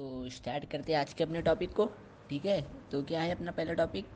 तो स्टार्ट करते हैं आज के अपने टॉपिक को। ठीक है, तो क्या है अपना पहला topic?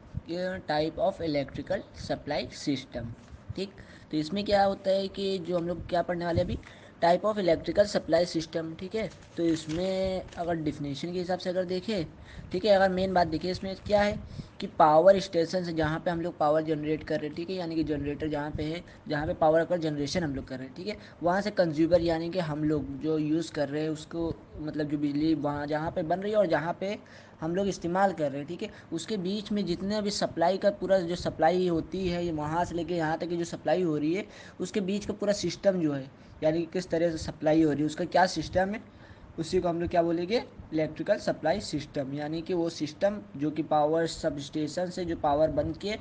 Type of electrical supply system. ठीक, तो इसमें क्या होता है कि जो हम लोग क्या पढ़ने वाले हैं अभी, type of electrical supply system. ठीक है, तो इसमें अगर डिफिनेशन के हिसाब से अगर देखें, ठीक है, अगर मेन बात देखिए इसमें क्या है कि पावर स्टेशन से जहाँ पे हम लोग पावर जनरेट कर रहे हैं, ठीक है, यानी कि जनरेटर जहाँ पे है, जहाँ पे पावर का जनरेशन हम लोग कर रहे हैं, ठीक है, वहाँ से कंज्यूमर यानी कि हम लोग जो यूज़ कर रहे हैं उसको, मतलब जो बिजली वहाँ जहाँ पे बन रही है और जहाँ पे हम लोग इस्तेमाल कर रहे हैं, ठीक है, उसके बीच में जितने भी सप्लाई का पूरा जो सप्लाई होती है वहाँ से लेके यहाँ तक की जो सप्लाई हो रही है, उसके बीच का पूरा सिस्टम जो है, यानी कि किस तरह से सप्लाई हो रही है उसका क्या सिस्टम है, उसी को हम लोग क्या बोलेंगे? Electrical supply system. यानी कि वो सिस्टम जो कि पावर सब स्टेशन से जो पावर बन के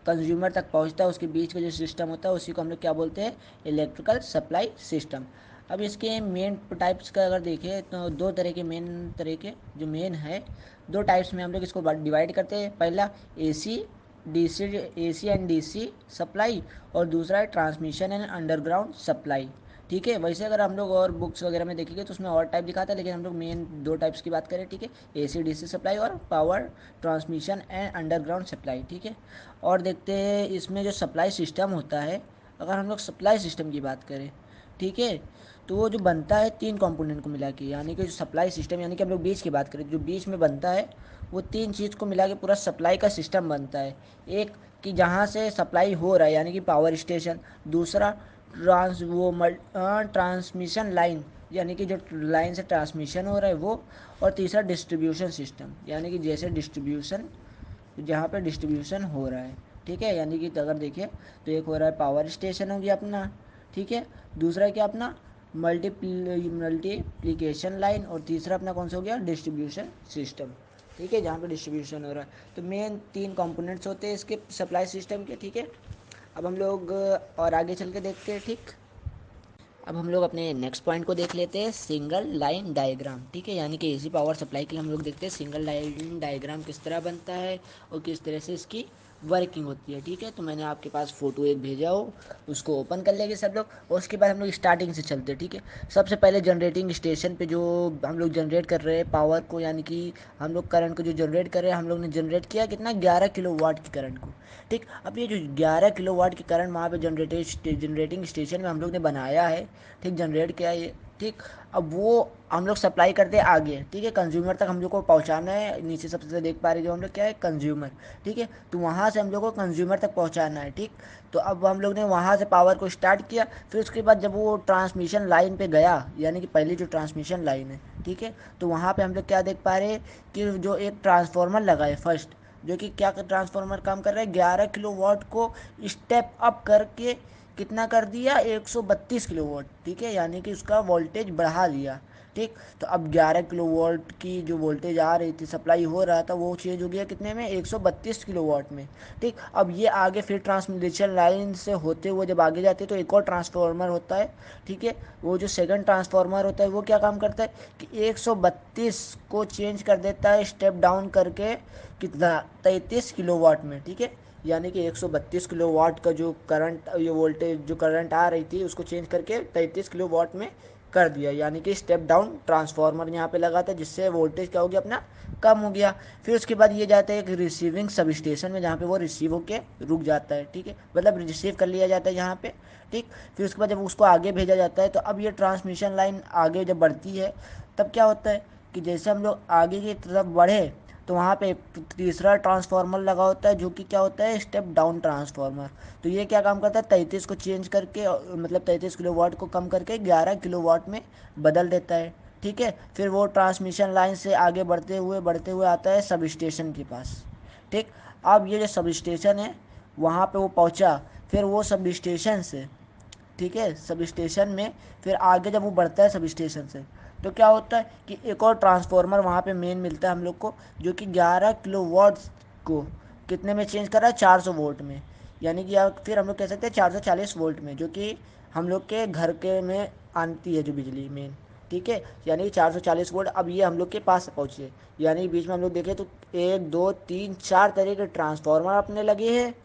कंज्यूमर तक पहुंचता है, उसके बीच का जो सिस्टम होता है उसी को हम लोग क्या बोलते हैं? Electrical supply system. अब इसके मेन टाइप्स का अगर देखें तो दो तरह के मेन तरह के जो मेन है, दो टाइप्स में हम लोग इसको डिवाइड करते हैं। पहला AC DC, AC and DC supply, और दूसरा है ट्रांसमिशन एंड अंडरग्राउंड सप्लाई। ठीक है, वैसे अगर हम लोग और बुक्स वगैरह में देखेंगे तो उसमें और टाइप दिखाता है, लेकिन हम लोग मेन दो टाइप्स की बात करें। ठीक है, एसी डीसी सप्लाई और power transmission and underground supply. ठीक है, और देखते हैं इसमें जो सप्लाई सिस्टम होता है, अगर हम लोग सप्लाई सिस्टम की बात करें, ठीक है, तो वो जो बनता है तीन कंपोनेंट को मिला के, यानी कि जो सप्लाई सिस्टम, यानी कि हम लोग बीच की बात करें, जो बीच में बनता है वो तीन चीज़ को मिला के पूरा सप्लाई का सिस्टम बनता है। एक कि जहाँ से सप्लाई हो रहा है यानी कि पावर स्टेशन, दूसरा ट्रांसमिशन लाइन, यानी कि जो लाइन से ट्रांसमिशन हो रहा है वो, और तीसरा डिस्ट्रीब्यूशन सिस्टम, यानी कि जैसे डिस्ट्रीब्यूशन, जहाँ पे डिस्ट्रीब्यूशन हो रहा है। ठीक है, यानी कि अगर देखें तो एक हो रहा है पावर स्टेशन हो गया अपना, ठीक है, दूसरा क्या अपना मल्टीप्लिकेशन लाइन, और तीसरा अपना कौन सा हो गया? Distribution system. ठीक है, जहाँ पे डिस्ट्रीब्यूशन हो रहा है। तो मेन तीन कंपोनेंट्स होते हैं इसके सप्लाई सिस्टम के। ठीक है, अब हम लोग और आगे चल के देखते हैं। ठीक, अब हम लोग अपने नेक्स्ट पॉइंट को देख लेते हैं, सिंगल लाइन डायग्राम। ठीक है, यानी कि एसी पावर सप्लाई के लिए हम लोग देखते हैं सिंगल लाइन डायग्राम किस तरह बनता है और किस तरह से इसकी वर्किंग होती है। ठीक है, तो मैंने आपके पास फ़ोटो एक भेजा हो, उसको ओपन कर लेंगे सब लोग, और उसके बाद हम लोग स्टार्टिंग से चलते हैं। ठीक है, सबसे पहले जनरेटिंग स्टेशन पे जो हम लोग जनरेट कर रहे हैं पावर को, यानी कि हम लोग करंट को जो जनरेट कर रहे हैं, हम लोग ने जनरेट किया कितना? 11 किलो वाट की करंट को। ठीक, अब ये जो 11 किलो वाट की करंट वहाँ पे जनरेटिंग स्टेशन में हम लोग ने बनाया है, ठीक, जनरेट किया ये, ठीक, अब वो हम लोग सप्लाई करते हैं आगे, ठीक है, कंज्यूमर तक हम लोग को पहुंचाना है। नीचे सबसे देख पा रहे जो हम लोग क्या है? कंज्यूमर। ठीक है, तो वहाँ से हम लोग को कंज्यूमर तक पहुंचाना है। ठीक, तो अब हम लोग ने वहाँ से पावर को स्टार्ट किया, फिर उसके बाद जब वो ट्रांसमिशन लाइन पे गया, यानी कि पहली जो ट्रांसमिशन लाइन है, ठीक है, तो वहाँ पे हम लोग क्या देख पा रहे हैं कि जो एक ट्रांसफार्मर लगा है फर्स्ट, जो कि क्या ट्रांसफार्मर काम कर रहा है? 11 किलो वाट को स्टेप अप करके कितना कर दिया? 132 किलो वाट। ठीक है, यानी कि उसका वोल्टेज बढ़ा दिया। ठीक, तो अब 11 किलो वाट की जो वोल्टेज आ रही थी, सप्लाई हो रहा था, वो चेंज हो गया कितने में? 132 किलो वाट में। ठीक, अब ये आगे फिर ट्रांसमिशन लाइन से होते हुए जब आगे जाते हैं तो एक और ट्रांसफार्मर होता है। ठीक है, वो जो सेकंड ट्रांसफार्मर होता है वो क्या काम करता है कि 132 को चेंज कर देता है स्टेप डाउन करके, कितना? 33 किलो वाट में। ठीक है, यानी कि 132 किलो वाट का जो करंट, ये वोल्टेज जो करंट आ रही थी उसको चेंज करके 33 किलो वाट में कर दिया, यानी कि स्टेप डाउन ट्रांसफार्मर यहाँ पे लगा था, जिससे वोल्टेज क्या हो गया? अपना कम हो गया। फिर उसके बाद ये जाता है एक रिसीविंग सब स्टेशन में, जहाँ पे वो रिसीव होके रुक जाता है। ठीक है, मतलब रिसीव कर लिया जाता है यहाँ पे। ठीक, फिर उसके बाद जब उसको आगे भेजा जाता है, तो अब ये ट्रांसमिशन लाइन आगे जब बढ़ती है, तब क्या होता है कि जैसे हम लोग आगे की तरफ बढ़े तो वहाँ पे एक तीसरा ट्रांसफार्मर लगा होता है, जो कि क्या होता है? Step down transformer. तो ये क्या काम करता है? 33 को चेंज करके, मतलब 33 किलो वाट को कम करके 11 किलो वाट में बदल देता है। ठीक है, फिर वो ट्रांसमिशन लाइन से आगे बढ़ते हुए आता है सब स्टेशन के पास। ठीक, अब ये जो सब स्टेशन है वहाँ पे वो पहुँचा, फिर वो सब स्टेशन से, ठीक है, सब स्टेशन में फिर आगे जब वो बढ़ता है सब स्टेशन से, तो क्या होता है कि एक और ट्रांसफार्मर वहाँ पे मेन मिलता है हम लोग को, जो कि 11 किलो वाट्स को कितने में चेंज कर रहा है? 400 वोल्ट में। यानी कि, या फिर हम लोग कह सकते हैं 440 वोल्ट में, जो कि हम लोग के घर के में आती है जो बिजली मेन। ठीक है, यानी कि 440 वोल्ट अब ये हम लोग के पास पहुँचे, यानी बीच में हम लोग देखें तो एक दो तीन चार तरह के ट्रांसफार्मर अपने लगे हैं।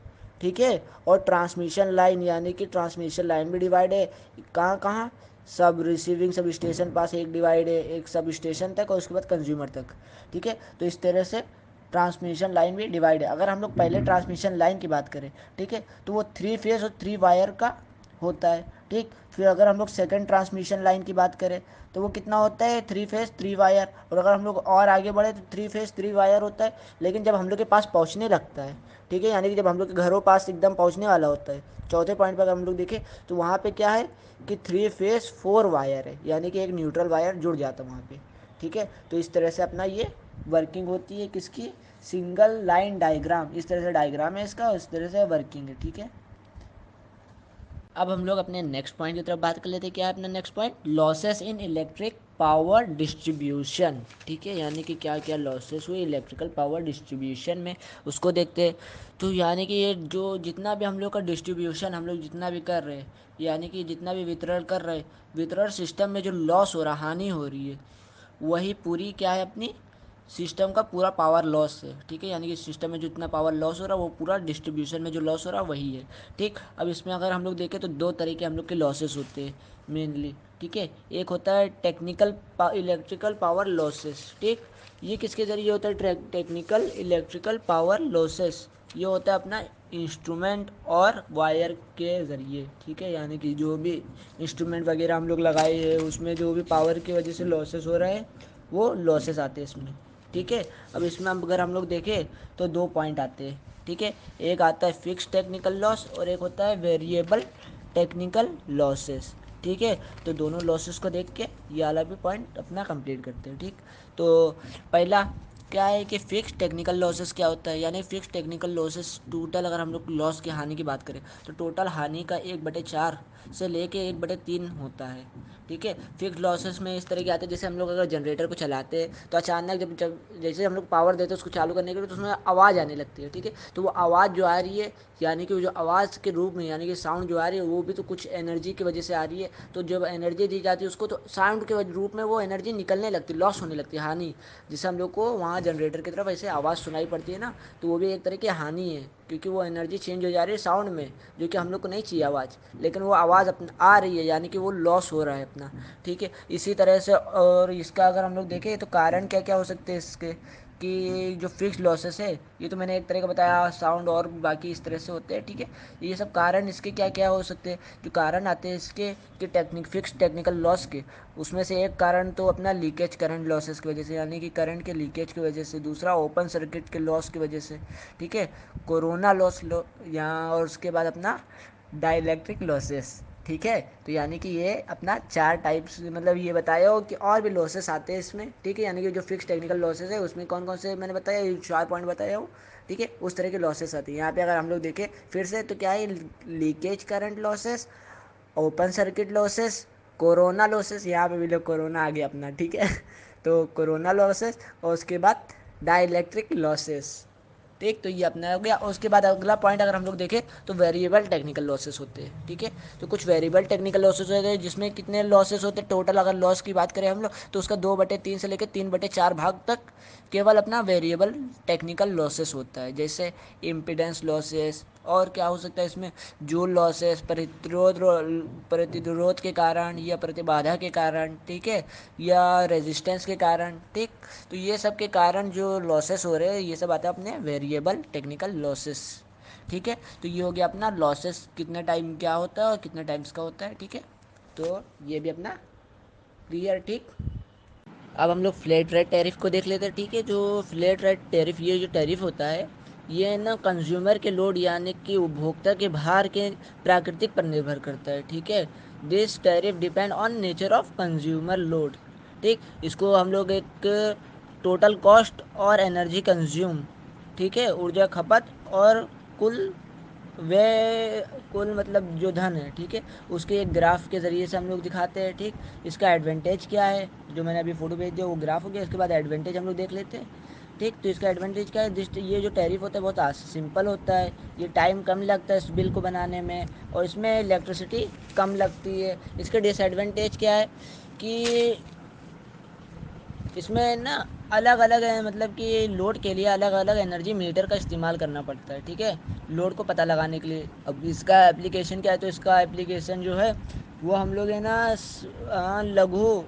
ठीक है, और ट्रांसमिशन लाइन, यानी कि ट्रांसमिशन लाइन भी डिवाइड है कहाँ कहाँ? सब रिसीविंग सब स्टेशन पास एक डिवाइड है, एक सब स्टेशन तक और उसके बाद कंज्यूमर तक, ठीक है। तो इस तरह से ट्रांसमिशन लाइन भी डिवाइड है। अगर हम लोग पहले ट्रांसमिशन लाइन की बात करें, ठीक है, तो वो 3 फेज और 3 वायर का होता है, ठीक। फिर अगर हम लोग सेकंड ट्रांसमिशन लाइन की बात करें तो वो कितना होता है, 3 फेज 3 वायर। और अगर हम लोग और आगे बढ़े तो 3 फेज 3 वायर होता है। लेकिन जब हम लोग के पास पहुंचने लगता है, ठीक है, यानी कि जब हम लोग के घरों पास एकदम पहुंचने वाला होता है, चौथे पॉइंट पर अगर हम लोग देखें तो वहाँ पे क्या है कि 3 फेज 4 वायर है, यानी कि एक न्यूट्रल वायर जुड़ जाता है वहाँ पे, ठीक है। तो इस तरह से अपना ये वर्किंग होती है किसकी, सिंगल लाइन डायग्राम। इस तरह से डायग्राम है इसका, इस तरह से वर्किंग है, ठीक है। अब हम लोग अपने नेक्स्ट पॉइंट की तरफ बात कर लेते हैं। क्या है अपना next point, losses in electric power distribution, ठीक है, यानी कि क्या क्या लॉसेस हुए इलेक्ट्रिकल पावर डिस्ट्रीब्यूशन में, उसको देखते हैं। तो यानी कि ये जो जितना भी हम लोग का डिस्ट्रीब्यूशन हम लोग जितना भी कर रहे हैं, यानी कि जितना भी वितरण कर रहे हैं, वितरण सिस्टम में जो लॉस हो रहा, हानि हो रही है, वही पूरी क्या है अपनी सिस्टम का पूरा पावर लॉस है, ठीक है। यानी कि सिस्टम में जितना पावर लॉस हो रहा है वो पूरा डिस्ट्रीब्यूशन में जो लॉस हो रहा है वही है, ठीक। अब इसमें अगर हम लोग देखें तो दो तरीके हम लोग के लॉसेस होते हैं मेनली, ठीक है। एक होता है टेक्निकल इलेक्ट्रिकल पावर लॉसेस, ठीक। ये किसके ज़रिए होता है, टेक्निकल इलेक्ट्रिकल पावर लॉसेस, ये होता है अपना इंस्ट्रूमेंट और वायर के ज़रिए, ठीक है। यानी कि जो भी इंस्ट्रूमेंट वगैरह हम लोग लगाए हैं उसमें जो भी पावर की वजह से लॉसेस हो रहे हैं वो लॉसेस आते हैं इसमें, ठीक है। अब इसमें अगर हम लोग देखें तो 2 पॉइंट आते हैं, ठीक है। एक आता है फिक्स टेक्निकल लॉस और एक होता है वेरिएबल टेक्निकल लॉसेस, ठीक है। तो दोनों लॉसेस को देख के ये वाला भी पॉइंट अपना कंप्लीट करते हैं, ठीक। तो पहला क्या है कि फिक्स टेक्निकल लॉसेस क्या होता है, यानी फिक्स टेक्निकल लॉसेस टोटल अगर हम लोग लॉस की हानि की बात करें तो टोटल हानि का 1/4 से लेके 1/3 होता है, ठीक है। फिक्स लॉसेस में इस तरह के आते हैं, जैसे हम लोग अगर जनरेटर को चलाते हैं तो अचानक जब जैसे हम लोग पावर देते हैं उसको चालू करने के लिए तो उसमें आवाज़ आने लगती है, ठीक है। तो वो आवाज़ जो आ रही है, यानी कि जो आवाज़ के रूप में यानी कि साउंड जो आ रही है वो भी तो कुछ एनर्जी की वजह से आ रही है। तो जब एनर्जी दी जाती है उसको तो साउंड के रूप में वो एनर्जी निकलने लगती है, लॉस होने लगती है, हानि। जिससे हम लोग को वहाँ जनरेटर की तरफ ऐसे आवाज़ सुनाई पड़ती है ना, तो वो भी एक तरह की हानि है, क्योंकि वो एनर्जी चेंज हो जा रही है साउंड में, जो कि हम लोग को नहीं चाहिए आवाज़, लेकिन वो आवाज़ आ रही है, यानी कि वो लॉस हो रहा है अपना, ठीक है। इसी तरह से और इसका अगर हम लोग देखें तो कारण क्या क्या हो सकते हैं इसके, कि जो फिक्स लॉसेस है ये तो मैंने एक तरह का बताया, साउंड और बाकी इस तरह से होते हैं, ठीक है। ये सब कारण इसके क्या क्या हो सकते हैं, जो कारण आते हैं इसके कि फिक्स टेक्निकल लॉस के, उसमें से एक कारण तो अपना लीकेज करंट लॉसेस की वजह से, यानी कि करंट के लीकेज की वजह से, दूसरा ओपन सर्किट के लॉस की वजह से, ठीक है, कोरोना लॉस यहाँ, और उसके बाद अपना डाइलेक्ट्रिक लॉसेस, ठीक है। तो यानी कि ये अपना 4 टाइप्स, मतलब ये बताया हो कि और भी लॉसेस आते हैं इसमें, ठीक है। यानी कि जो फिक्स टेक्निकल लॉसेस है उसमें कौन कौन से मैंने बताया, ये 4 पॉइंट बताया हो, ठीक है। उस तरह के लॉसेस आते हैं यहाँ पे। अगर हम लोग देखें फिर से तो क्या है, leakage current losses, open circuit losses, corona losses, यहाँ पे भी लोग कोरोना आ गया अपना, ठीक है। तो कोरोना लॉसेस और उसके बाद डाइलेक्ट्रिक लॉसेस, ठीक। तो ये अपना हो गया। और उसके बाद अगला पॉइंट अगर हम लोग देखें तो वेरिएबल टेक्निकल लॉसेस होते हैं, ठीक है। तो कुछ वेरिएबल टेक्निकल लॉसेस होते हैं जिसमें कितने लॉसेस होते हैं टोटल, अगर लॉस की बात करें हम लोग तो उसका 2/3 से लेकर 3/4 भाग तक केवल अपना वेरिएबल टेक्निकल लॉसेस होता है, जैसे इम्पिडेंस लॉसेस, और क्या हो सकता है इसमें, जूल लॉसेस, प्रतिरोध के कारण या प्रतिबाधा के कारण, ठीक है, या रेजिस्टेंस के कारण, ठीक। तो ये सब के कारण जो लॉसेस हो रहे हैं ये सब आता है अपने वेरिएबल टेक्निकल लॉसेस, ठीक है। तो ये हो गया अपना लॉसेस कितने टाइम क्या होता है और कितने टाइम्स का होता है, ठीक है। तो ये भी अपना क्लियर, ठीक। अब हम लोग फ्लैट रेट टैरिफ को देख लेते हैं, ठीक है। जो फ्लैट रेट टैरिफ, ये जो टैरिफ होता है ये ना कंज्यूमर के लोड यानी कि उपभोक्ता के भार के प्राकृतिक पर निर्भर करता है, ठीक है। This tariff depend on nature of consumer load, ठीक। इसको हम लोग एक टोटल कॉस्ट और एनर्जी कंज्यूम, ठीक है, ऊर्जा खपत और कुल वे कुल मतलब जो धन है, ठीक है, उसके एक ग्राफ के ज़रिए से हम लोग दिखाते हैं, ठीक। इसका एडवांटेज क्या है, जो मैंने अभी फ़ोटो भेज दिया वो ग्राफ हो गया। इसके बाद एडवांटेज हम लोग देख लेते हैं, ठीक। तो इसका एडवांटेज क्या है, ये जो टैरिफ होता है बहुत सिंपल होता है, ये टाइम कम लगता है इस बिल को बनाने में, और इसमें इलेक्ट्रिसिटी कम लगती है। इसके डिसएडवांटेज क्या है कि इसमें ना अलग अलग है, मतलब कि लोड के लिए अलग अलग एनर्जी मीटर का इस्तेमाल करना पड़ता है, ठीक है, लोड को पता लगाने के लिए। अब इसका एप्लीकेशन क्या है, तो इसका एप्लीकेशन जो है वो हम लोग है ना लघु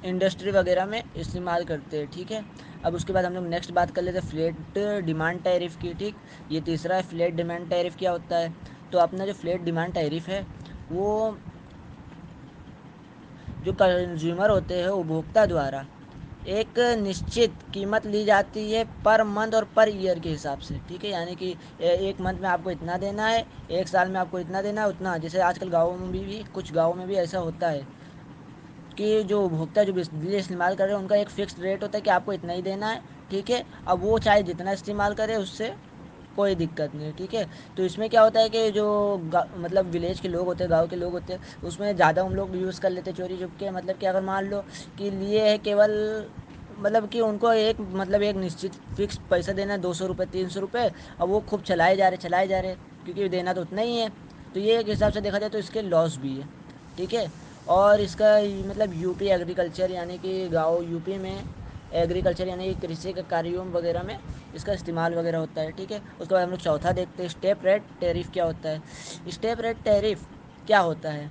इंडस्ट्री वगैरह में इस्तेमाल करते हैं, ठीक है। अब उसके बाद हम लोग नेक्स्ट बात कर लेते हैं फ्लैट डिमांड टैरिफ की, ठीक। ये तीसरा है फ्लैट डिमांड टैरिफ क्या होता है। तो अपना जो फ्लैट डिमांड टैरिफ है वो जो कंज्यूमर होते हैं उपभोक्ता द्वारा एक निश्चित कीमत ली जाती है पर मंथ और पर ईयर के हिसाब से, ठीक है। यानी कि एक मंथ में आपको इतना देना है, एक साल में आपको इतना देना है, उतना। जैसे आजकल गाँवों में भी कुछ गाँवों में भी ऐसा होता है कि जो उपभोक्ता जो बिजली इस्तेमाल कर रहे हैं उनका एक फ़िक्स्ड रेट होता है कि आपको इतना ही देना है, ठीक है। अब वो चाहे जितना इस्तेमाल करे उससे कोई दिक्कत नहीं है, ठीक है। तो इसमें क्या होता है कि जो मतलब विलेज के लोग होते हैं, गांव के लोग होते हैं, उसमें ज़्यादा हम लोग यूज़ कर लेते हैं चोरी छुपके। मतलब कि अगर मान लो कि लिए है केवल, मतलब कि उनको एक मतलब एक निश्चित फिक्स पैसा देना है, 200 रुपये 300 रुपये। अब वो खूब चलाए जा रहे क्योंकि देना तो उतना ही है। तो ये एक हिसाब से देखा जाए तो इसके लॉस भी है, ठीक है। और इसका मतलब यूपी एग्रीकल्चर यानी कि गाँव यूपी में एग्रीकल्चर यानी कि कृषि के कार्यों वगैरह में इसका इस्तेमाल वगैरह होता है, ठीक है। उसके बाद हम लोग चौथा देखते हैं स्टेप रेट टैरिफ क्या होता है। स्टेप रेट टैरिफ क्या होता है,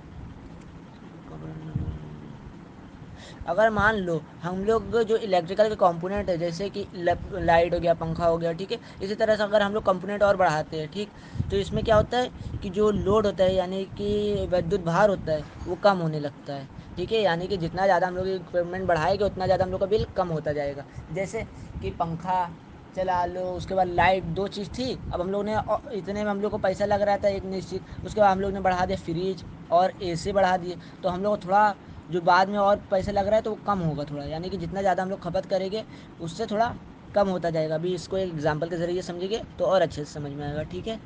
अगर मान लो हम लोग जो इलेक्ट्रिकल के कंपोनेंट है जैसे कि लाइट हो गया, पंखा हो गया, ठीक है, इसी तरह से अगर हम लोग कंपोनेंट और बढ़ाते हैं, ठीक, तो इसमें क्या होता है कि जो लोड होता है यानी कि विद्युत भार होता है वो कम होने लगता है, ठीक है। यानी कि जितना ज़्यादा हम लोग इक्विपमेंट बढ़ाएंगे उतना ज़्यादा हम लोग का बिल कम होता जाएगा। जैसे कि पंखा चला लो, उसके बाद लाइट, दो चीज़ थी, अब हम लोग ने इतने में हम लोग को पैसा लग रहा था एक निश्चित, उसके बाद हम लोग ने बढ़ा दिया फ्रिज और एसी बढ़ा दिए, तो हम लोग को थोड़ा जो बाद में और पैसा लग रहा है तो वो कम होगा थोड़ा। यानी कि जितना ज़्यादा हम लोग खपत करेंगे उससे थोड़ा कम होता जाएगा। अभी इसको एक एग्जांपल के ज़रिए समझेंगे तो और अच्छे से समझ में आएगा, ठीक है।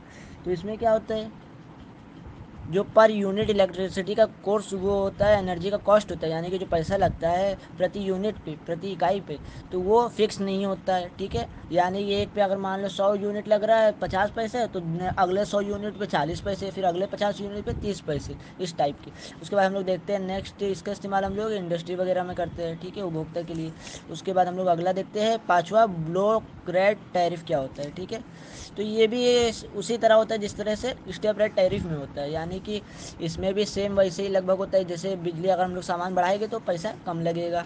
तो इसमें क्या होता है, जो पर यूनिट इलेक्ट्रिसिटी का कोर्स वो होता है, एनर्जी का कॉस्ट होता है, यानी कि जो पैसा लगता है प्रति यूनिट पे, प्रति इकाई पे, तो वो फिक्स नहीं होता है, ठीक है। यानी कि एक पे अगर मान लो 100 यूनिट लग रहा है 50 पैसे, तो अगले 100 यूनिट पे 40 पैसे, फिर अगले 50 यूनिट पे 30 पैसे, इस टाइप के। उसके बाद हम लोग देखते हैं नेक्स्ट, इसका इस्तेमाल हम लोग इंडस्ट्री वगैरह में करते हैं, ठीक है, उपभोक्ता के लिए। उसके बाद हम लोग अगला देखते हैं पाँचवा ब्लॉक रेट टैरिफ क्या होता है, ठीक है। तो ये भी उसी तरह होता है जिस तरह से स्टेप रेट टैरिफ में होता है, यानी कि इसमें भी सेम वैसे ही लगभग होता है। जैसे बिजली अगर हम लोग सामान बढ़ाएंगे तो पैसा कम लगेगा,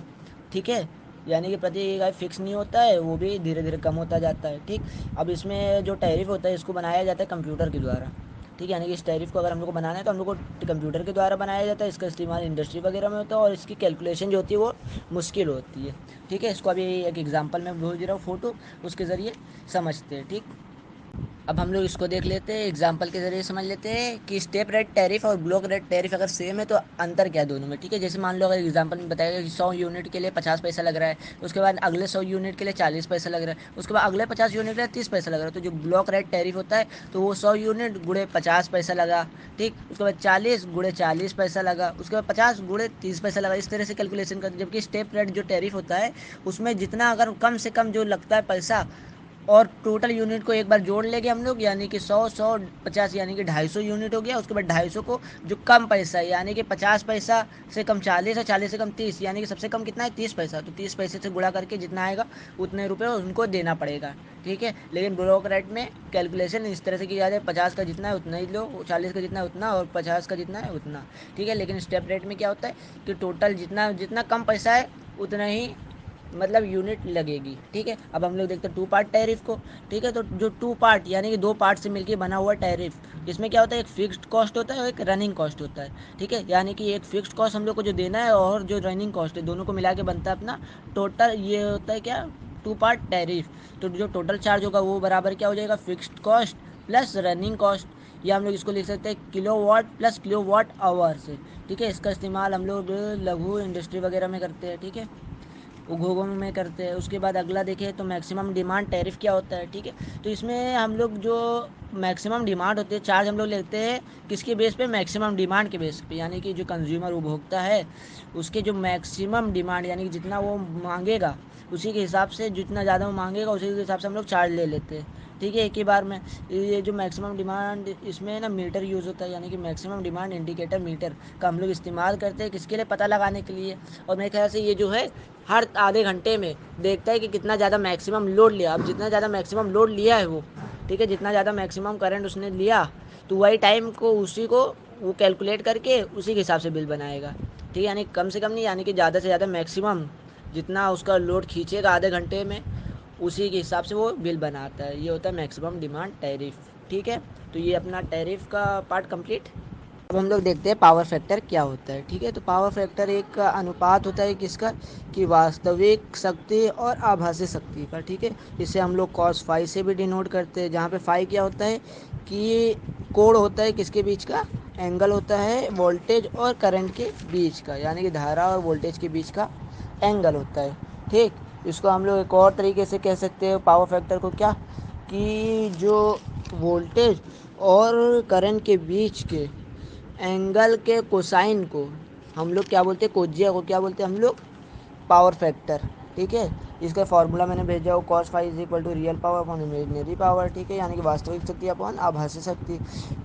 ठीक है। यानी कि प्रति इकाई फिक्स नहीं होता है, वो भी धीरे धीरे कम होता जाता है, ठीक। अब इसमें जो टैरिफ होता है इसको बनाया जाता है कंप्यूटर के द्वारा, ठीक है। यानी कि इस टैरिफ को अगर हम लोग को बनाना है तो हम लोग को कंप्यूटर के द्वारा बनाया जाता है। इसका इस्तेमाल इंडस्ट्री वगैरह में होता है और इसकी कैलकुलेशन जो होती है वो मुश्किल होती है, ठीक है। इसको अभी एक एग्जांपल में भेज रहा हूँ फ़ोटो, उसके ज़रिए समझते हैं, ठीक। अब हम लोग इसको देख लेते हैं, एग्जांपल के जरिए समझ लेते हैं कि स्टेप रेट टैरिफ और ब्लॉक रेट टैरिफ अगर सेम है तो अंतर क्या है दोनों में, ठीक है। जैसे मान लो अगर एग्जांपल में बताएगा कि 100 यूनिट के लिए 50 पैसा लग रहा है, उसके बाद अगले 100 यूनिट के लिए 40 पैसा लग रहा है, उसके बाद अगले 50 यूनिट के लिए 30 पैसा लग रहा है। तो जो ब्लॉक रेट टैरिफ होता है तो वो 100 यूनिट गुड़े 50 पैसा लगा, ठीक। उसके बाद 40 गुड़े 40 पैसा लगा, उसके बाद 50 गुड़े 30 पैसा लगा, इस तरह से कैलकुलेशन करते। जबकि स्टेप रेट जो टैरिफ होता है उसमें जितना अगर कम से कम जो लगता है पैसा और टोटल यूनिट को एक बार जोड़ लेंगे हम लोग, यानी कि 100 100 50 यानी कि 250 यूनिट हो गया। उसके बाद 250 को जो कम पैसा है यानी कि 50 पैसा से कम 40 है, 40 से कम 30, यानी कि सबसे कम कितना है 30 पैसा, तो 30 पैसे से गुणा करके जितना आएगा उतने रुपये उनको देना पड़ेगा, ठीक है। लेकिन ब्रोक रेट में कैलकुलेशन इस तरह से की जाती है, 50 का जितना है उतना ही लो, 40 का जितना है उतना, और 50 का जितना है उतना, ठीक है। लेकिन स्टेप रेट में क्या होता है कि टोटल जितना जितना कम पैसा है उतना ही मतलब यूनिट लगेगी, ठीक है। अब हम लोग देखते हैं टू पार्ट टैरिफ को, ठीक है। तो जो टू पार्ट यानी कि दो पार्ट से मिलकर बना हुआ टैरिफ, इसमें क्या होता है एक फिक्स्ड कॉस्ट होता है और एक रनिंग कॉस्ट होता है, ठीक है। यानी कि एक फिक्स्ड कॉस्ट हम लोग को जो देना है और जो रनिंग कॉस्ट है दोनों को मिला के बनता है अपना टोटल, ये होता है क्या, टू पार्ट टैरिफ। तो जो टोटल चार्ज होगा वो बराबर क्या हो जाएगा, fixed cost plus running cost, या हम लोग इसको लिख सकते हैं kilo watt plus kilo watt hour से, ठीक है। इसका इस्तेमाल हम लोग लघु इंडस्ट्री वगैरह में करते हैं, ठीक है, उद्योगों में करते हैं। उसके बाद अगला देखें तो मैक्सिमम डिमांड टैरिफ क्या होता है, ठीक है। तो इसमें हम लोग जो मैक्सिमम डिमांड होती है चार्ज हम लोग लेते हैं किसके बेस पे, मैक्सिमम डिमांड के बेस पे, यानी कि जो कंज्यूमर उपभोक्ता है उसके जो मैक्सिमम डिमांड यानी कि जितना वो मांगेगा उसी के हिसाब से, जितना ज़्यादा वो मांगेगा उसी के हिसाब से हम लोग चार्ज ले लेते हैं, ठीक है, एक ही बार में। ये जो मैक्सिमम डिमांड, इसमें ना मीटर यूज़ होता है, यानी कि मैक्सिमम डिमांड इंडिकेटर मीटर का हम लोग इस्तेमाल करते हैं, किसके लिए, पता लगाने के लिए। और मेरे ख्याल से ये जो है हर आधे घंटे में देखता है कि कितना ज़्यादा मैक्सिमम लोड लिया। अब जितना ज़्यादा मैक्सिमम लोड लिया है वो, ठीक है, जितना ज़्यादा मैक्सिमम करंट उसने लिया, तो वही टाइम को उसी को वो कैलकुलेट करके उसी के हिसाब से बिल बनाएगा। ठीक है, यानी कम से कम नहीं, यानी कि ज़्यादा से ज़्यादा मैक्सिमम जितना उसका लोड खींचेगा आधे घंटे में, उसी के हिसाब से वो बिल बनाता है। ये होता है मैक्सिमम डिमांड टैरिफ। ठीक है, तो ये अपना टैरिफ का पार्ट कंप्लीट। अब हम लोग देखते हैं पावर फैक्टर क्या होता है। ठीक है, तो पावर फैक्टर एक अनुपात होता है किसका, कि वास्तविक शक्ति और आभासी शक्ति का। ठीक है, इसे हम लोग कॉस फाई से भी डिनोट करते हैं, जहाँ पे फाई क्या होता है कि कोण होता है किसके बीच का, एंगल होता है वोल्टेज और करंट के बीच का, यानी कि धारा और वोल्टेज के बीच का एंगल होता है। ठीक, इसको हम लोग एक और तरीके से कह सकते हैं पावर फैक्टर को, क्या, कि जो वोल्टेज और करंट के बीच के एंगल के कोसाइन को हम लोग क्या बोलते हैं, कोज्या को क्या बोलते हैं हम लोग, पावर फैक्टर। ठीक है, इसका फार्मूला मैंने भेजा हो, cos phi is equal to real power upon imaginary power. ठीक है, यानी कि वास्तविक शक्ति अपॉन आभासी शक्ति।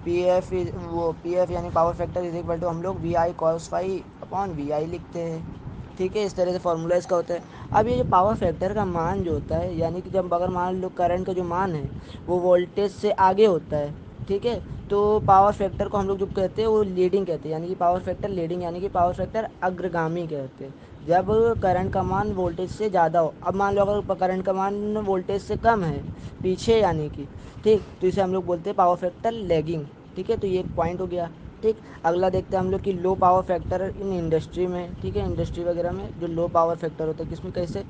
पी एफ वो पी एफ यानी power factor is equal to हम लोग V I cos phi upon V I लिखते हैं। ठीक है, इस तरह से फार्मूला इसका होता है। अब ये जो पावर फैक्टर का मान जो होता है, यानी कि जब अगर मान लो करंट का जो मान है वो वोल्टेज से आगे होता है, ठीक है, तो पावर फैक्टर को हम लोग जो कहते हैं वो लीडिंग कहते हैं, यानी कि पावर फैक्टर लीडिंग, यानी कि पावर फैक्टर अग्रगामी कहते हैं जब करंट का मान वोल्टेज से ज़्यादा हो। अब मान लो अगर करंट का मान वोल्टेज से कम है, पीछे यानी कि, ठीक, तो इसे हम लोग बोलते हैं पावर फैक्टर लैगिंग। ठीक है, तो ये एक पॉइंट हो गया। ठीक, अगला देखते हैं हम लोग कि low power factor in industry में। ठीक है, इंडस्ट्री वगैरह में जो लो पावर फैक्टर होता है किसमें, कैसे,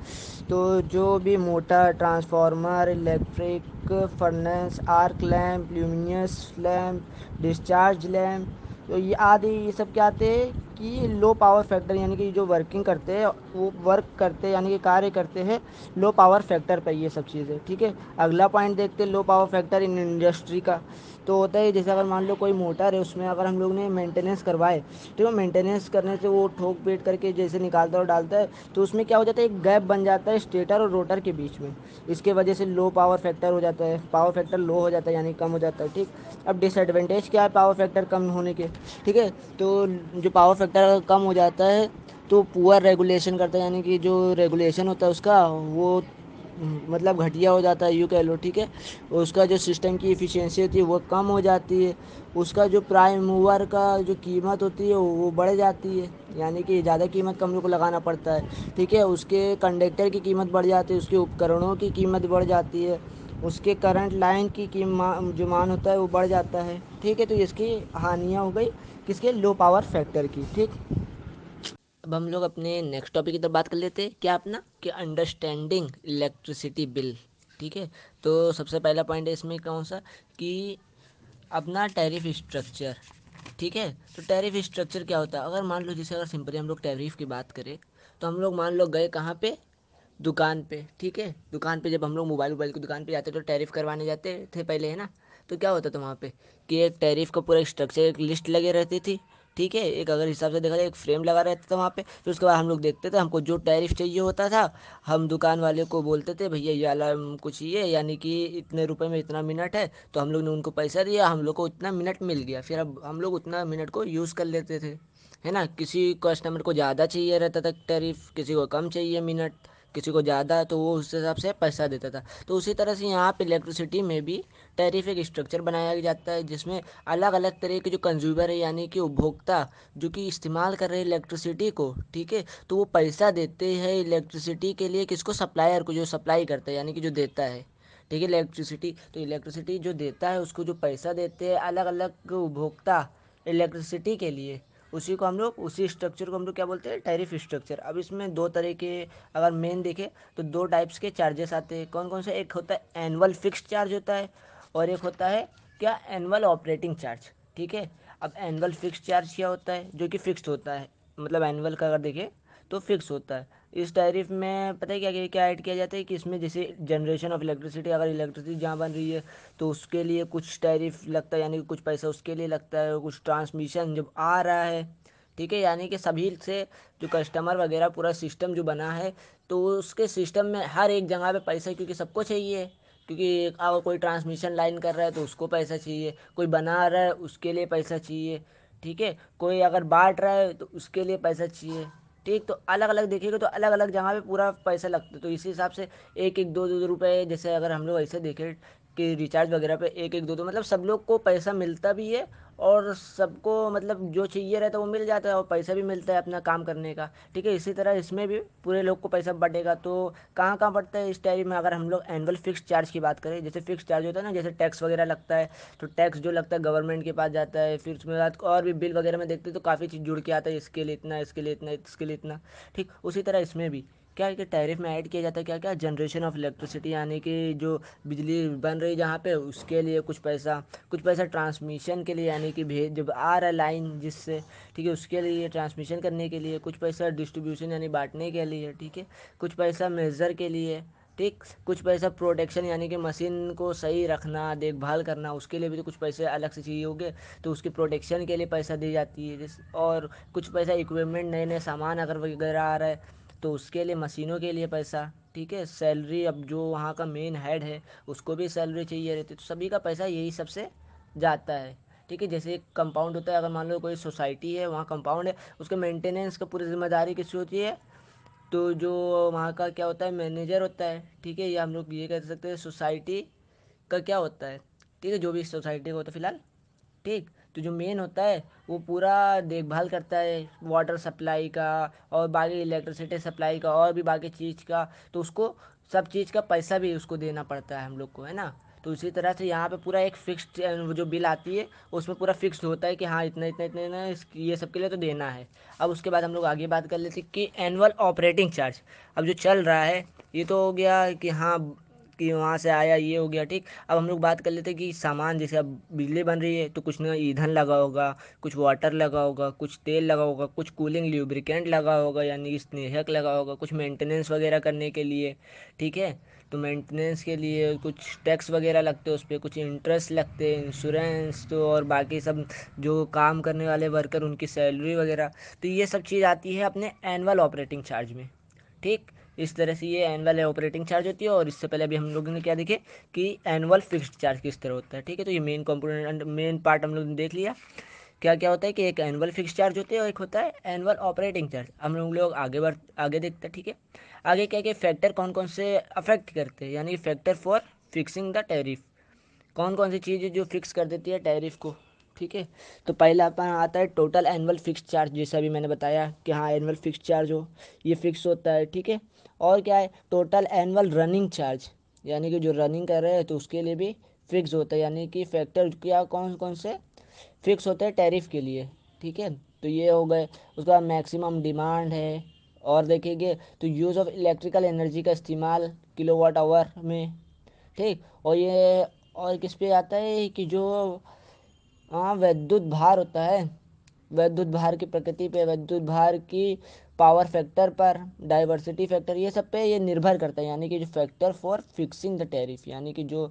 तो जो भी motor, transformer, electric furnace, arc lamp, luminous lamp, discharge lamp, तो ये आदि ये सब क्या आते हैं कि लो पावर फैक्टर, यानी कि जो वर्किंग करते हैं वो वर्क करते हैं, यानी कि कार्य करते हैं लो पावर फैक्टर पर, ये सब चीज़ें। ठीक है, अगला पॉइंट देखते हैं low power factor in industry का। तो होता है जैसे अगर मान लो कोई मोटर है, उसमें अगर हम लोग ने मेंटेनेंस करवाए, ठीक है, मेंटेनेंस करने से वो ठोक पीट करके जैसे निकालता है और डालता है, तो उसमें क्या हो जाता है, एक गैप बन जाता है स्टेटर और रोटर के बीच में। इसके वजह से लो पावर फैक्टर हो जाता है, पावर फैक्टर लो हो जाता है, यानी कम हो जाता है। ठीक, अब डिसएडवांटेज क्या है पावर फैक्टर कम होने के, ठीक है, तो जो पावर फैक्टर कम हो जाता है तो पुअर रेगुलेशन करता है, यानी कि जो रेगुलेशन होता है उसका वो मतलब घटिया हो जाता है, यूँ कह लो। ठीक है, उसका जो सिस्टम की इफ़िशियंसी होती है वो कम हो जाती है, उसका जो प्राइम मूवर का जो कीमत होती है वो बढ़ जाती है, यानी कि ज़्यादा कीमत का हम लोग को लगाना पड़ता है। ठीक है, उसके कंडक्टर की कीमत बढ़ जाती है, उसके उपकरणों की कीमत बढ़ जाती है, उसके करंट लाइन की जो मान होता है वो बढ़ जाता है। ठीक है, तो इसकी हानियाँ हो गई किसके, लो पावर फैक्टर की। ठीक, अब हम लोग अपने नेक्स्ट टॉपिक की तरफ बात कर लेते हैं, क्या अपना, कि अंडरस्टैंडिंग इलेक्ट्रिसिटी बिल। ठीक है, तो सबसे पहला पॉइंट है इसमें कौन सा, कि अपना टैरिफ स्ट्रक्चर। ठीक है, तो टैरिफ स्ट्रक्चर क्या होता है, अगर मान लो जैसे अगर सिंपली हम लोग टैरिफ की बात करें, तो हम लोग मान लो गए कहाँ पे, दुकान पे। ठीक है, दुकान पे जब हम लोग मोबाइल वोबाइल की दुकान पे जाते तो टैरिफ करवाने जाते थे पहले, है ना, तो क्या होता था वहाँ पे कि एक टैरिफ का पूरा स्ट्रक्चर, एक लिस्ट लगे रहती थी। ठीक है, एक अगर हिसाब से देखा जाए एक फ्रेम लगा रहता था वहाँ पे, फिर उसके बाद हम लोग देखते थे हमको जो टैरिफ चाहिए होता था, हम दुकान वाले को बोलते थे भैया ये वाला हमको चाहिए, यानी कि इतने रुपए में इतना मिनट है, तो हम लोग ने उनको पैसा दिया, हम लोग को उतना मिनट मिल गया, फिर अब हम लोग उतना मिनट को यूज़ कर लेते थे, है ना। किसी कस्टमर को ज़्यादा चाहिए रहता था टैरिफ, किसी को कम चाहिए मिनट, किसी को ज़्यादा, तो वो उस हिसाब से पैसा देता था। तो उसी तरह से यहाँ पे इलेक्ट्रिसिटी में भी टैरिफ एक स्ट्रक्चर बनाया जाता है, जिसमें अलग अलग तरह के जो कंज्यूमर है, यानी कि उपभोक्ता जो कि इस्तेमाल कर रहे हैं इलेक्ट्रिसिटी को, ठीक है, तो वो पैसा देते हैं इलेक्ट्रिसिटी के लिए किसको, सप्लायर को, जो सप्लाई करता है, यानी कि जो देता है। ठीक है, इलेक्ट्रिसिटी, तो इलेक्ट्रिसिटी जो देता है उसको जो पैसा देते हैं अलग अलग उपभोक्ता इलेक्ट्रिसिटी के लिए, उसी को हम लोग, उसी स्ट्रक्चर को हम लोग क्या बोलते हैं, टैरिफ स्ट्रक्चर। अब इसमें दो तरह के अगर मेन देखें तो दो टाइप्स के चार्जेस आते हैं, कौन कौन से, एक होता है एनुअल फिक्स्ड चार्ज होता है, और एक होता है क्या, एनुअल ऑपरेटिंग चार्ज। ठीक है, अब एनुअल फिक्स्ड चार्ज क्या होता है, जो कि फिक्स्ड होता है, मतलब एनुअल का अगर देखें तो फिक्स होता है। इस टैरिफ में पता है क्या क्या क्या ऐड किया जाता है, कि इसमें जैसे जनरेशन ऑफ इलेक्ट्रिसिटी, अगर इलेक्ट्रिसिटी जहाँ बन रही है तो उसके लिए कुछ टैरिफ लगता है, यानी कि कुछ पैसा उसके लिए लगता है, कुछ ट्रांसमिशन जब आ रहा है, ठीक है, यानी कि सभी से जो कस्टमर वगैरह पूरा सिस्टम जो बना है, तो उसके सिस्टम में हर एक जगह पे पैसा, क्योंकि सबको चाहिए, क्योंकि अगर कोई ट्रांसमिशन लाइन कर रहा है तो उसको पैसा चाहिए, कोई बना रहा है उसके लिए पैसा चाहिए, ठीक है, कोई अगर बांट रहा है तो उसके लिए पैसा चाहिए, ठीक। तो अलग अलग देखिएगा तो अलग अलग जगह पे पूरा पैसा लगता है, तो इसी हिसाब से एक एक दो दो रुपये, जैसे अगर हम लोग ऐसे देखें कि रिचार्ज वगैरह पे एक एक दो दो, मतलब सब लोग को पैसा मिलता भी है और सबको मतलब जो चाहिए रहता है वो मिल जाता है और पैसा भी मिलता है अपना काम करने का, ठीक है। इसी तरह इसमें भी पूरे लोग को पैसा बढ़ेगा। तो कहाँ कहाँ बढ़ता है इस टैरिफ में, अगर हम लोग एनुअल फिक्स चार्ज की बात करें, जैसे फिक्स चार्ज होता है ना, जैसे टैक्स वगैरह लगता है, तो टैक्स जो लगता है गवर्नमेंट के पास जाता है, फिर उसमें बाद और भी बिल वगैरह में देखते हैं तो काफ़ी चीज़ जुड़ के आता है, इसके लिए इतना, इसके लिए इतना, इसके लिए इतना, ठीक। उसी तरह इसमें भी क्या है कि टैरिफ में ऐड किया जाता है क्या क्या, जनरेशन ऑफ इलेक्ट्रिसिटी, यानी कि जो बिजली बन रही जहाँ पे उसके लिए कुछ पैसा ट्रांसमिशन के लिए, यानी कि भेज जब आ रहा है लाइन जिससे, ठीक है, उसके लिए ट्रांसमिशन करने के लिए, कुछ पैसा डिस्ट्रीब्यूशन यानी बांटने के लिए, ठीक है, कुछ पैसा मेजर के लिए, ठीक, कुछ पैसा प्रोटेक्शन यानी कि मशीन को सही रखना, देखभाल करना, उसके लिए भी तो कुछ पैसे अलग से चाहिए होंगे, तो उसकी प्रोटेक्शन के लिए पैसा दी जाती है जिस, और कुछ पैसा इक्विपमेंट, नए नए सामान अगर वगैरह आ रहा है तो उसके लिए, मशीनों के लिए पैसा, ठीक है, सैलरी, अब जो वहाँ का मेन हेड है उसको भी सैलरी चाहिए रहती है, तो सभी का पैसा यही सबसे जाता है, ठीक है। जैसे एक कंपाउंड होता है, अगर मान लो कोई सोसाइटी है वहाँ कंपाउंड है, उसके मेंटेनेंस का पूरी जिम्मेदारी किसकी होती है, तो जो वहाँ का क्या होता है, मैनेजर होता है, ठीक है, या हम लोग ये कह सकते हैं सोसाइटी का क्या होता है, ठीक है, जो भी सोसाइटी का होता है फिलहाल, ठीक। तो जो मेन होता है वो पूरा देखभाल करता है वाटर सप्लाई का और बाकी इलेक्ट्रिसिटी सप्लाई का और भी बाकी चीज़ का, तो उसको सब चीज़ का पैसा भी उसको देना पड़ता है हम लोग को, है ना। तो इसी तरह से यहाँ पे पूरा एक फिक्स्ड जो बिल आती है उसमें पूरा फिक्स्ड होता है कि हाँ इतना इतना इतना इतना ये सब के लिए तो देना है। अब उसके बाद हम लोग आगे बात कर लेते हैं कि एनुअल ऑपरेटिंग चार्ज, अब जो चल रहा है ये तो हो गया कि हाँ कि वहाँ से आया, ये हो गया, ठीक। अब हम लोग बात कर लेते हैं कि सामान, जैसे अब बिजली बन रही है तो कुछ ना ईंधन लगा होगा, कुछ वाटर लगा होगा, कुछ तेल लगा होगा, कुछ कूलिंग ल्यूब्रिकेंट लगा होगा यानी कि स्नेहक लगा होगा, कुछ मेंटेनेंस वगैरह करने के लिए, ठीक है। तो मेंटेनेंस के लिए कुछ टैक्स वगैरह लगते हैं, उस पर कुछ इंटरेस्ट लगते हैं, इंश्योरेंस, तो और बाकी सब जो काम करने वाले वर्कर उनकी सैलरी वगैरह, तो ये सब चीज़ आती है अपने एनुअल ऑपरेटिंग चार्ज में, ठीक। इस तरह से ये एनुअल ऑपरेटिंग चार्ज होती है। और इससे पहले अभी हम लोगों ने क्या देखे कि एनुअल फिक्स्ड चार्ज किस तरह होता है, ठीक है। तो ये मेन कंपोनेंट, मेन पार्ट हम लोग ने देख लिया क्या क्या होता है, कि एक एनुअल फिक्स चार्ज होते हैं और एक होता है एनुअल ऑपरेटिंग चार्ज। हम लोग आगे देखते हैं, ठीक है। आगे क्या क्या फैक्टर कौन कौन से अफेक्ट करते हैं, यानी factor for fixing the tariff, कौन कौन सी चीज़ें जो फिक्स कर देती है टैरिफ को, ठीक है। तो पहला अपना आता है टोटल एनुअल फिक्स चार्ज, जैसा अभी मैंने बताया कि हाँ एनुअल फिक्स चार्ज हो, ये फिक्स होता है, ठीक है। और क्या है, टोटल एनुअल रनिंग चार्ज, यानी कि जो रनिंग कर रहे हैं तो उसके लिए भी फिक्स होता है, यानी कि फैक्टर क्या कौन कौन से फिक्स होते हैं टैरिफ के लिए, ठीक है। तो ये हो गए। उसके बाद मैक्सिमम डिमांड है, और देखेंगे तो यूज़ ऑफ इलेक्ट्रिकल एनर्जी का इस्तेमाल किलोवाट आवर में, ठीक। और ये और किस पे आता है कि जो हाँ विद्युत भार होता है, विद्युत भार की प्रकृति पे, विद्युत भार की पावर फैक्टर पर, डाइवर्सिटी फैक्टर, ये सब पे ये निर्भर करता है, यानी कि जो factor for fixing the tariff, यानी कि जो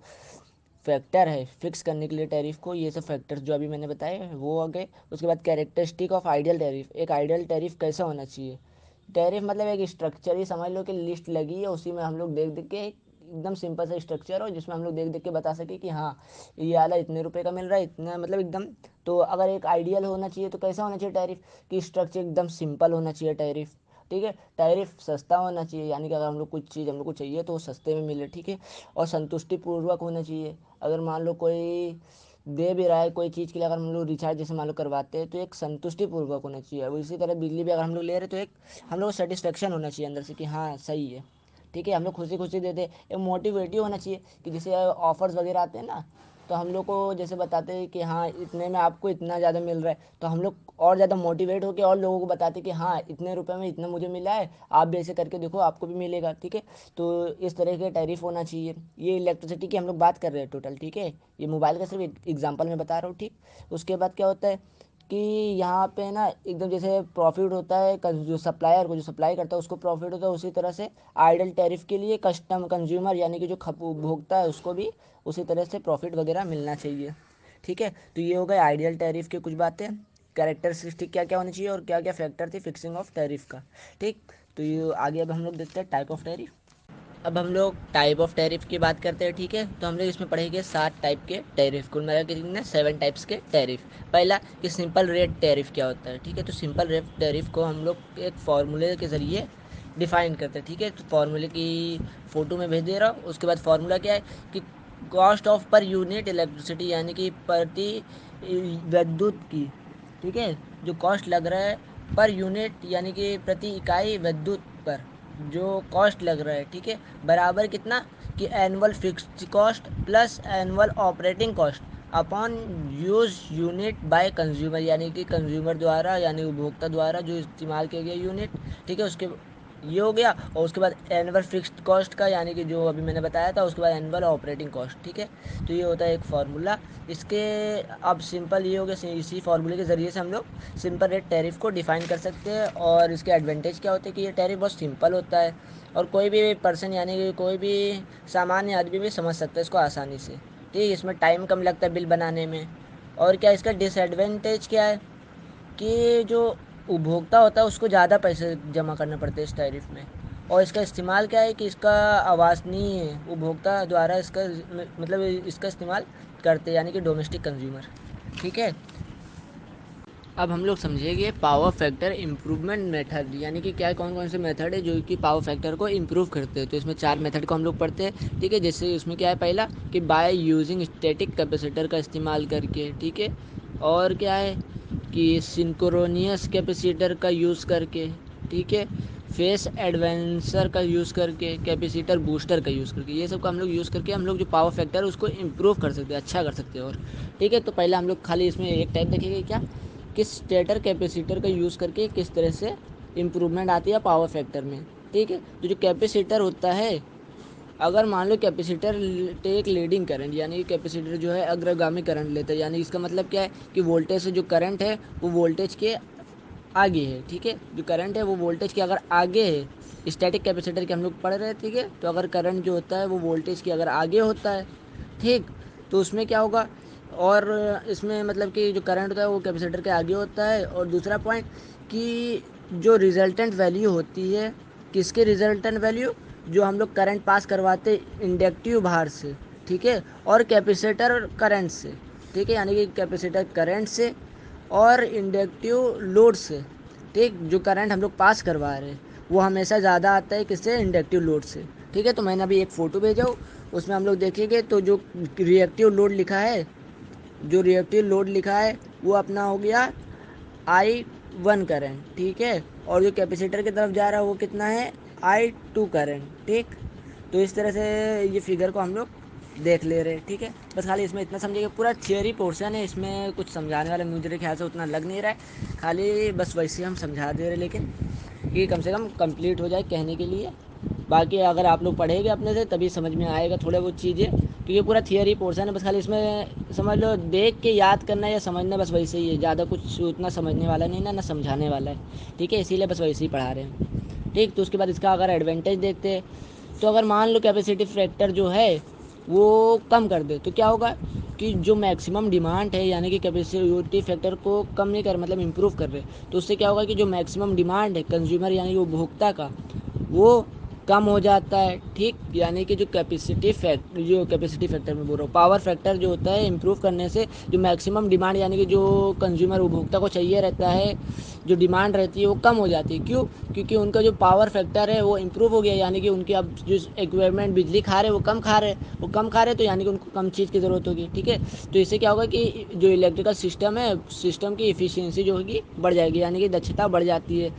फैक्टर है फिक्स करने के लिए टैरिफ को, ये सब फैक्टर्स जो अभी मैंने बताए हैं वो हो गए। उसके बाद कैरेक्टरिस्टिक ऑफ आइडियल टैरिफ, एक आइडियल टैरिफ कैसा होना चाहिए, टैरिफ मतलब एक स्ट्रक्चर ही समझ लो कि लिस्ट लगी है, उसी में हम लोग देख देख के एकदम सिंपल सा स्ट्रक्चर हो जिसमें हम लोग देख देख के बता सके कि हाँ ये वाला इतने रुपए का मिल रहा है, इतना मतलब एकदम। तो अगर एक आइडियल होना चाहिए तो कैसा होना चाहिए टैरिफ, कि स्ट्रक्चर एकदम सिंपल होना चाहिए टैरिफ, ठीक है। टैरिफ सस्ता होना चाहिए, यानी कि अगर हम लोग कुछ चीज़ हम लोग को चाहिए तो वो सस्ते में मिले, ठीक है। और संतुष्टिपूर्वक होना चाहिए, अगर मान लो कोई दे भी रहा है कोई चीज़ के लिए, अगर हम लोग रिचार्ज जैसे मान लो करवाते हैं तो एक संतुष्टिपूर्वक होना चाहिए। अब इसी तरह बिजली भी अगर हम लोग ले रहे हैं तो एक हम लोग को सेटिस्फेक्शन होना चाहिए अंदर से कि हाँ सही है, ठीक है, हम लोग खुशी खुशी देते। एक मोटिवेटिव होना चाहिए कि जैसे ऑफर्स वगैरह आते हैं ना, तो हम लोग को जैसे बताते हैं कि हाँ इतने में आपको इतना ज़्यादा मिल रहा है, तो हम लोग और ज़्यादा मोटिवेट होकर और लोगों को बताते कि हाँ इतने रुपए में इतना मुझे मिला है, आप भी ऐसे करके देखो आपको भी मिलेगा, ठीक है। तो इस तरह के टैरिफ होना चाहिए। ये इलेक्ट्रिसिटी की हम लोग बात कर रहे हैं टोटल, ठीक है, ये मोबाइल का सिर्फ एग्जाम्पल में बता रहा हूँ, ठीक। उसके बाद क्या होता है कि यहाँ पे ना एकदम जैसे प्रॉफिट होता है जो सप्लायर को, जो सप्लाई करता है उसको प्रॉफिट होता है, उसी तरह से आइडल टैरिफ के लिए कस्टम कंज्यूमर यानी कि जो उपभोक्ता है उसको भी उसी तरह से प्रॉफिट वगैरह मिलना चाहिए, ठीक है। तो ये हो गए आइडियल टैरिफ की कुछ बातें, कैरेक्टरिस्टिक क्या क्या होनी चाहिए और क्या क्या फैक्टर थी फिक्सिंग ऑफ टैरिफ का, ठीक। तो ये आगे अब हम लोग देखते हैं टाइप ऑफ टैरिफ। अब हम लोग टाइप ऑफ टैरिफ की बात करते हैं, ठीक है। तो हम लोग इसमें पढ़ेंगे 7 टाइप के टैरिफ, कुल मिला के कितने 7 टाइप्स के टैरिफ। पहला कि सिंपल रेट टैरिफ क्या होता है, ठीक है। तो सिंपल रेट टैरिफ को हम लोग एक फार्मूले के ज़रिए डिफाइन करते हैं, ठीक है। तो फार्मूले की फ़ोटो में भेज दे रहा हूँ। उसके बाद फार्मूला क्या है कि cost of per unit electricity, यानी कि प्रति विद्युत की, ठीक है, जो कॉस्ट लग रहा है पर यूनिट यानी कि प्रति इकाई विद्युत पर जो कॉस्ट लग रहा है, ठीक है, बराबर कितना कि annual fixed cost plus annual operating cost upon use unit by consumer, यानी कि कंज्यूमर द्वारा यानी उपभोक्ता द्वारा जो इस्तेमाल किया गया यूनिट, ठीक है, उसके ये हो गया। और उसके बाद एनुअल फिक्स्ड कॉस्ट का, यानी कि जो अभी मैंने बताया था, उसके बाद एनुअल ऑपरेटिंग कॉस्ट, ठीक है। तो ये होता है एक फार्मूला। इसके अब सिंपल ये हो गया, इसी फार्मूले के ज़रिए से हम लोग सिंपल रेट टैरिफ को डिफ़ाइन कर सकते हैं। और इसके एडवांटेज क्या होते हैं कि ये टैरिफ बहुत सिंपल होता है और कोई भी पर्सन यानी कि कोई भी सामान्य आदमी भी समझ सकता है इसको आसानी से, ठीक है। इसमें टाइम कम लगता है बिल बनाने में। और क्या इसका डिसएडवांटेज क्या है कि जो उपभोक्ता होता है उसको ज़्यादा पैसे जमा करने पड़ते हैं इस टैरिफ में। और इसका इस्तेमाल क्या है कि इसका अवासनीय उपभोक्ता द्वारा इसका मतलब इसका इस्तेमाल करते हैं, यानी कि डोमेस्टिक कंज्यूमर, ठीक है। अब हम लोग समझेंगे पावर फैक्टर इम्प्रूवमेंट मेथड, यानी कि क्या कौन कौन से मेथड है जो कि पावर फैक्टर को इम्प्रूव करते हैं। तो इसमें 4 मेथड को हम लोग पढ़ते हैं, ठीक है। जैसे उसमें क्या है, पहला कि बाय यूजिंग स्टैटिक कैपेसिटर का इस्तेमाल करके, ठीक है। और क्या है कि सिंक्रोनियस कैपेसिटर का यूज़ करके, ठीक है। फेस एडवेंसर का यूज़ करके, कैपेसिटर बूस्टर का यूज़ करके, ये सब का हम लोग यूज़ करके हम लोग जो पावर फैक्टर है उसको इम्प्रूव कर सकते हैं, अच्छा कर सकते हैं। और ठीक है, तो पहले हम लोग खाली इसमें एक टाइप देखेंगे क्या कि स्टेटर कैपेसिटर का यूज़ करके किस तरह से इम्प्रूवमेंट आती है पावर फैक्टर में, ठीक है। तो जो कैपेसिटर होता है, अगर मान लो कैपेसिटर टेक लीडिंग करंट, यानी कि कैपेसिटर जो है अग्रगामी करंट लेता है, यानी इसका मतलब क्या है कि वोल्टेज से जो करंट है वो वोल्टेज के आगे है, ठीक है। जो करंट है वो वोल्टेज के अगर आगे है, स्टैटिक कैपेसिटर के हम लोग पढ़ रहे हैं, ठीक है। तो अगर करंट जो होता है वो वोल्टेज के अगर आगे होता है, ठीक, तो उसमें क्या होगा, और इसमें मतलब कि जो करंट होता है वो कैपेसिटर के आगे होता है। और दूसरा पॉइंट कि जो रिजल्टेंट वैल्यू होती है, किसके रिजल्टेंट वैल्यू, जो हम लोग करंट पास करवाते इंडक्टिव भार से, ठीक है, और कैपेसिटर करंट से, ठीक है, यानी कि कैपेसिटर करंट से और इंडक्टिव लोड से, ठीक, जो करंट हम लोग पास करवा रहे हैं वो हमेशा ज़्यादा आता है किससे, इंडक्टिव लोड से, ठीक है। तो मैंने अभी एक फ़ोटो भेजा हूँ, उसमें हम लोग देखेंगे तो जो रिएक्टिव लोड लिखा है, जो रिएक्टिव लोड लिखा है वो अपना हो गया I1 करंट, ठीक है। और जो कैपेसिटर की तरफ जा रहा है वो कितना है, I2 करंट, ठीक। तो इस तरह से ये फिगर को हम लोग देख ले रहे हैं, ठीक है। बस खाली इसमें इतना समझिए, पूरा थियोरी पोर्शन है, इसमें कुछ समझाने वाला मुझे ख्याल से उतना लग नहीं रहा है, खाली बस वैसे हम समझा दे रहे हैं, लेकिन ये कम से कम कंप्लीट हो जाए कहने के लिए। बाकी अगर आप लोग पढ़ेंगे अपने से तभी समझ में आएगा थोड़ा बहुत चीज़ें, क्योंकि पूरा थियोरी पोर्शन है। बस खाली इसमें समझ लो देख के याद करना या समझना, बस वैसे ही है, ज़्यादा कुछ उतना समझने वाला नहीं ना समझाने वाला है, ठीक है। इसीलिए बस वैसे ही पढ़ा रहे हैं, ठीक। तो उसके बाद इसका अगर एडवांटेज देखते हैं, तो अगर मान लो कैपेसिटी फैक्टर जो है वो कम कर दे तो क्या होगा कि जो मैक्सिमम डिमांड है, यानी कि कैपेसिटी फैक्टर को कम नहीं कर मतलब इम्प्रूव कर रहे, तो उससे क्या होगा कि जो मैक्सिमम डिमांड है कंज्यूमर यानी कि उपभोक्ता का, वो कम हो जाता है, ठीक। यानी कि जो कैपेसिटी फैक्टर में बोल रहा हूँ, पावर फैक्टर जो होता है इम्प्रूव करने से जो मैक्सिमम डिमांड यानी कि जो कंज्यूमर उपभोक्ता को चाहिए रहता है, जो डिमांड रहती है वो कम हो जाती है। क्यों, क्योंकि उनका जो पावर फैक्टर है वो इम्प्रूव हो गया, यानी कि उनके अब जो इक्विपमेंट बिजली खा रहे वो कम खा रहे, तो यानी कि उनको कम चीज़ की ज़रूरत होगी, ठीक है। तो इससे क्या होगा कि जो इलेक्ट्रिकल सिस्टम है, सिस्टम की इफ़िशियंसी जो होगी बढ़ जाएगी, यानी कि दक्षता बढ़ जाती है।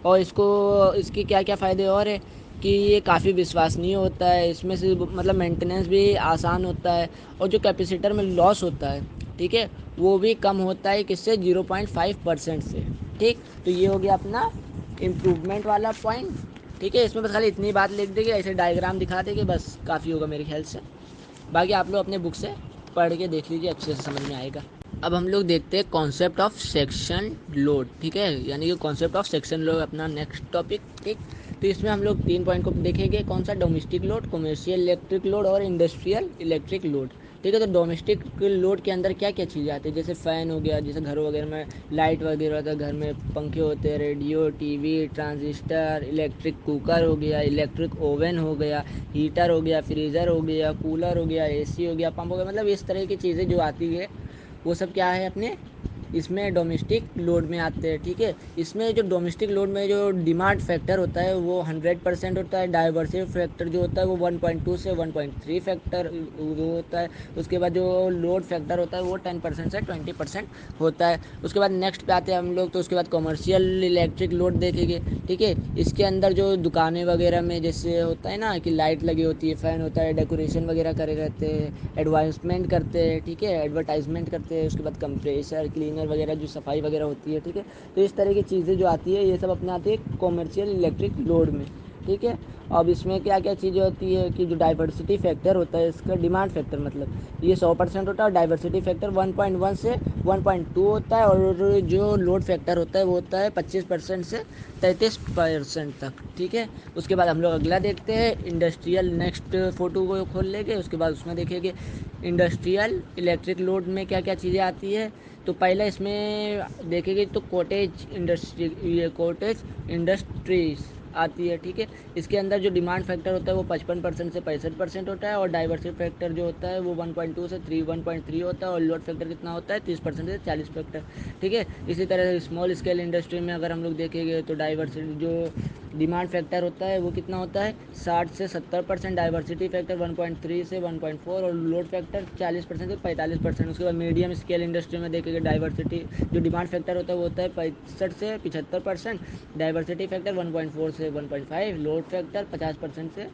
और इसके क्या क्या फ़ायदे और है कि ये काफ़ी विश्वसनीय होता है, इसमें से मतलब मेंटेनेंस भी आसान होता है। और जो कैपेसिटर में लॉस होता है, ठीक है, वो भी कम होता है किससे, 0.5% से, ठीक। तो ये हो गया अपना इम्प्रूवमेंट वाला पॉइंट, ठीक है। इसमें बस खाली इतनी बात लिख देगी, ऐसे डायग्राम दिखा देगी, बस काफ़ी होगा मेरे ख्याल से। बाकी आप लोग अपने बुक से पढ़ के देख लीजिए, अच्छे से समझ में आएगा। अब हम लोग देखते हैं कॉन्सेप्ट ऑफ सेक्शन लोड, ठीक है, यानी कि कॉन्सेप्ट ऑफ सेक्शन लोड अपना नेक्स्ट टॉपिक, ठीक। तो इसमें हम लोग 3 पॉइंट को देखेंगे, कौन सा, domestic load, commercial electric load और इंडस्ट्रियल इलेक्ट्रिक लोड, ठीक है। तो डोमेस्टिक लोड के अंदर क्या क्या चीज़ें आती है, जैसे फ़ैन हो गया, जैसे घरों वगैरह में लाइट वगैरह होता है, घर में पंखे होते हैं, radio, TV, transistor, electric cooker हो गया, इलेक्ट्रिक ओवन हो गया, हीटर हो गया, फ्रीज़र हो गया, कूलर हो गया, एसी हो गया, पंप हो गया, मतलब इस तरह की चीज़ें जो आती है वो सब क्या है अपने इसमें डोमेस्टिक लोड में आते हैं। ठीक है। इसमें जो डोमेस्टिक लोड में जो डिमांड फैक्टर होता है वो 100% होता है। डाइवर्सिटी फैक्टर जो होता है वो 1.2 से 1.3 फैक्टर वो होता है। उसके बाद जो लोड फैक्टर होता है वो 10% से 20% होता है। उसके बाद नेक्स्ट पे आते हैं हम लोग, तो उसके बाद कमर्शियल इलेक्ट्रिक लोड देखेंगे। ठीक है। इसके अंदर जो दुकानें वगैरह में जैसे होता है ना कि लाइट लगी होती है, फ़ैन होता है, डेकोरेशन वगैरह करे रहते हैं, एडवर्टाइजमेंट करते हैं। ठीक है। एडवर्टाइजमेंट करते हैं। उसके बाद कंप्रेसर, क्लीनर वगैरह जो सफाई वगैरह होती है। ठीक है। तो इस तरह की चीज़ें जो आती है ये सब अपने आती है कॉमर्शियल इलेक्ट्रिक लोड में। ठीक है। अब इसमें क्या क्या चीज़ें होती है कि जो डाइवर्सिटी फैक्टर होता है इसका डिमांड फैक्टर मतलब ये 100% होता है और डाइवर्सिटी फैक्टर 1.1 से 1.2 होता है और जो लोड फैक्टर होता है वो होता है 25% से 33% तक। ठीक है। उसके बाद हम लोग अगला देखते हैं इंडस्ट्रियल। नेक्स्ट फोटो को खोल लेंगे, उसके बाद उसमें देखेंगे इंडस्ट्रियल इलेक्ट्रिक लोड में क्या क्या चीज़ें आती है। तो पहले इसमें देखेंगे तो कॉटेज इंडस्ट्री, ये कॉटेज इंडस्ट्रीज आती है। ठीक है। इसके अंदर जो डिमांड फैक्टर होता है वो 55% से 65% होता है और डाइवर्सिटी फैक्टर जो होता है वो 1.2 से 1.3 होता है और लोड फैक्टर कितना होता है 30% से 40 फैक्टर। ठीक है। इसी तरह स्मॉल स्केल इंडस्ट्री में अगर हम लोग देखेंगे तो डाइवर्सिटी जो डिमांड फैक्टर होता है वो कितना होता है 60 से 70%, डाइवर्सिटी फैक्टर 1.3 से 1.4 और लोड फैक्टर 40% से 45%। उसके बाद मीडियम स्केल इंडस्ट्री में देखेंगे डाइवर्सिटी जो डिमांड फैक्टर होता है वो होता है 65 से 75%, डाइवर्सिटी फैक्टर 1.4 से 1.5, लोड फैक्टर 50% से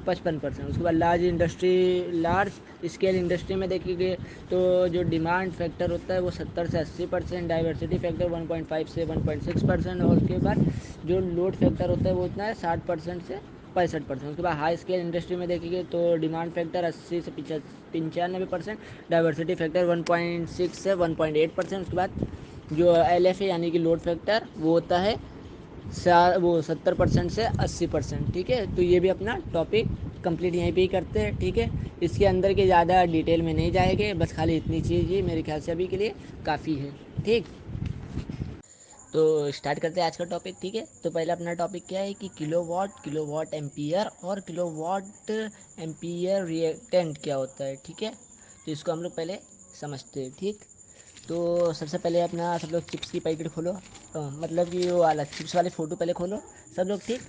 55%। उसके बाद लार्ज स्केल इंडस्ट्री में देखेंगे तो जो डिमांड फैक्टर होता है वो 70 से 80%, डाइवर्सिटी फैक्टर 1.5 से 1.6% और उसके बाद जो लोड फैक्टर होता है वो उतना है 60% से 65%। उसके बाद हाई स्केल इंडस्ट्री में देखेंगे तो डिमांड फैक्टर 80 से 95%, डाइवर्सिटी फैक्टर 1.6 से 1.8%। उसके बाद जो LF है यानी कि लोड फैक्टर वो होता है वो 70% से 80%। ठीक है। तो ये भी अपना टॉपिक कंप्लीट यहीं पे ही करते हैं। ठीक है। इसके अंदर के ज़्यादा डिटेल में नहीं जाएंगे, बस खाली इतनी चीज़ ही मेरे ख्याल से अभी के लिए काफ़ी है। ठीक। तो स्टार्ट करते हैं आज का टॉपिक। ठीक है। तो पहले अपना टॉपिक क्या है कि किलोवाट एम्पियर और किलोवाट एम्पियर रिएक्टेंट क्या होता है। ठीक है। तो इसको हम लोग पहले समझते हैं। ठीक। तो सबसे पहले अपना सब लोग चिप्स की पैकेट खोलो, मतलब कि वो वाला चिप्स वाले फ़ोटो पहले खोलो सब लोग। ठीक।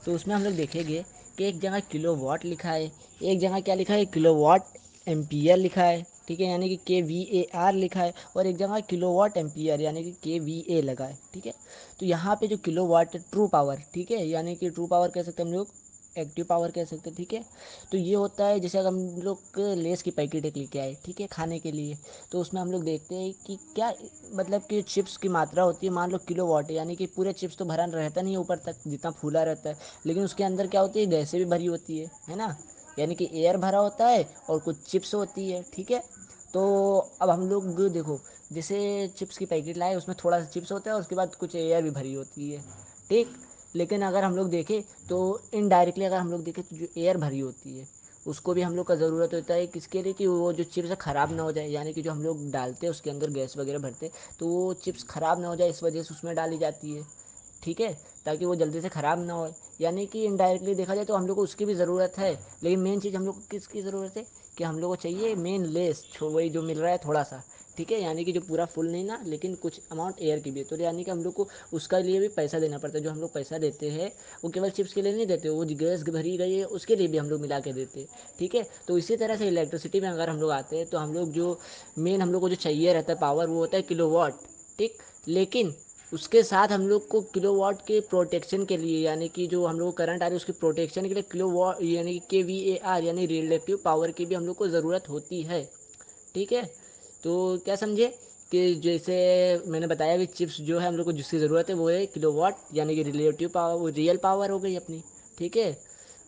तो उसमें हम लोग देखेंगे कि एक जगह किलोवाट लिखा है, एक जगह क्या लिखा है किलोवाट एम्पियर लिखा है। ठीक है। यानी कि KVAR लिखा है और एक जगह किलोवाट एम्पियर यानी कि KVA लगा है। ठीक है। तो यहाँ पे जो किलोवाट ट्रू पावर, ठीक है, यानी कि ट्रू पावर कह सकते हैं हम लोग, एक्टिव पावर कह सकते हैं। ठीक है। तो ये होता है जैसे अगर हम लोग लेस की पैकेट एक लेके आए, ठीक है, खाने के लिए, तो उसमें हम लोग देखते हैं कि क्या मतलब कि चिप्स की मात्रा होती है, मान लो किलोवाट, यानी कि पूरे चिप्स तो भरा रहता नहीं है ऊपर तक जितना फूला रहता है, लेकिन उसके अंदर क्या होती है गैसें भी भरी होती है ना, यानी कि एयर भरा होता है और कुछ चिप्स होती है। ठीक है। तो अब हम लोग देखो जैसे चिप्स की पैकेट लाए उसमें थोड़ा सा चिप्स होता है और उसके बाद कुछ एयर भी भरी होती है। ठीक। लेकिन अगर हम लोग देखें तो इनडायरेक्टली अगर हम लोग देखें तो जो एयर भरी होती है उसको भी हम लोग का ज़रूरत होता है किसके लिए कि वो जो चिप्स ख़राब ना हो जाए, यानी कि जो हम लोग डालते हैं उसके अंदर गैस वगैरह भरते हैं तो वो चिप्स ख़राब ना हो जाए इस वजह से उसमें डाली जाती है। ठीक है। ताकि वो जल्दी से ख़राब ना हो, यानी कि इनडायरेक्टली देखा जाए तो हम लोग को उसकी भी ज़रूरत है, लेकिन मेन चीज़ हम लोग को किसकी ज़रूरत है कि हम लोग को चाहिए मेन लेस वही जो मिल रहा है थोड़ा सा। ठीक है। यानी कि जो पूरा फुल नहीं ना, लेकिन कुछ अमाउंट एयर की भी, तो यानी कि हम लोग को उसका लिए भी पैसा देना पड़ता है। जो हम लोग पैसा देते हैं वो केवल चिप्स के लिए नहीं देते, वो गैस भरी गई है उसके लिए भी हम लोग मिला के देते हैं। ठीक है। तो इसी तरह से इलेक्ट्रिसिटी में अगर हम लोग आते हैं तो हम लोग जो मेन हम लोग को जो चाहिए रहता है पावर वो होता है किलोवाट। ठीक। लेकिन उसके साथ हम लोग को किलोवाट के प्रोटेक्शन के लिए, यानी कि जो हम लोग को करंट आ रही है उसकी प्रोटेक्शन के लिए किलोवाट यानी कि KVAR यानी रिलेटिव पावर की भी हम लोग को ज़रूरत होती है। ठीक है। तो क्या समझे कि जैसे मैंने बताया कि चिप्स जो है हम लोग को जिसकी ज़रूरत है वो है किलोवाट यानी कि रिलेटिव पावर, वो रियल पावर हो गई अपनी। ठीक है।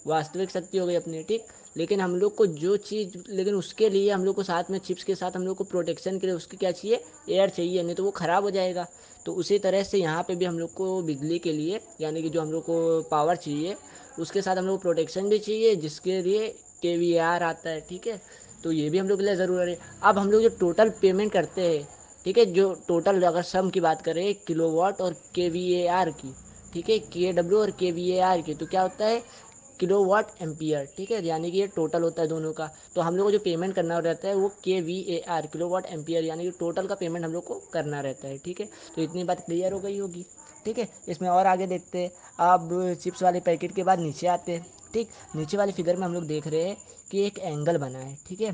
वास्तविक शक्ति हो गई अपनी। ठीक। लेकिन हम लोग को जो चीज़, लेकिन उसके लिए हम लोग को साथ में चिप्स के साथ हम लोग को प्रोटेक्शन के लिए उसकी क्या चाहिए, एयर चाहिए, नहीं तो वो ख़राब हो जाएगा। तो उसी तरह से यहाँ पे भी हम लोग को बिजली के लिए यानी कि जो हम लोग को पावर चाहिए उसके साथ हम लोग को प्रोटेक्शन भी चाहिए जिसके लिए KVAR आता है। ठीक है। तो ये भी हम लोग के लिए ज़रूरी है। अब हम लोग जो टोटल पेमेंट करते हैं, ठीक है, जो टोटल अगर सम की बात करें किलोवाट और KVAR की, ठीक है, KW और KVAR की, तो क्या होता है किलोवाट एम्पियर, ठीक है, यानी कि ये टोटल होता है दोनों का। तो हम लोग को जो पेमेंट करना रहता है वो KVAR किलोवाट एम्पियर, यानी कि टोटल का पेमेंट हम लोग को करना रहता है, ठीक है। तो इतनी बात क्लियर हो गई होगी, ठीक है। इसमें और आगे देखते हैं। अब चिप्स वाले पैकेट के बाद नीचे आते हैं, ठीक। नीचे वाली फिगर में हम लोग देख रहे हैं कि एक एंगल बना है, ठीक है,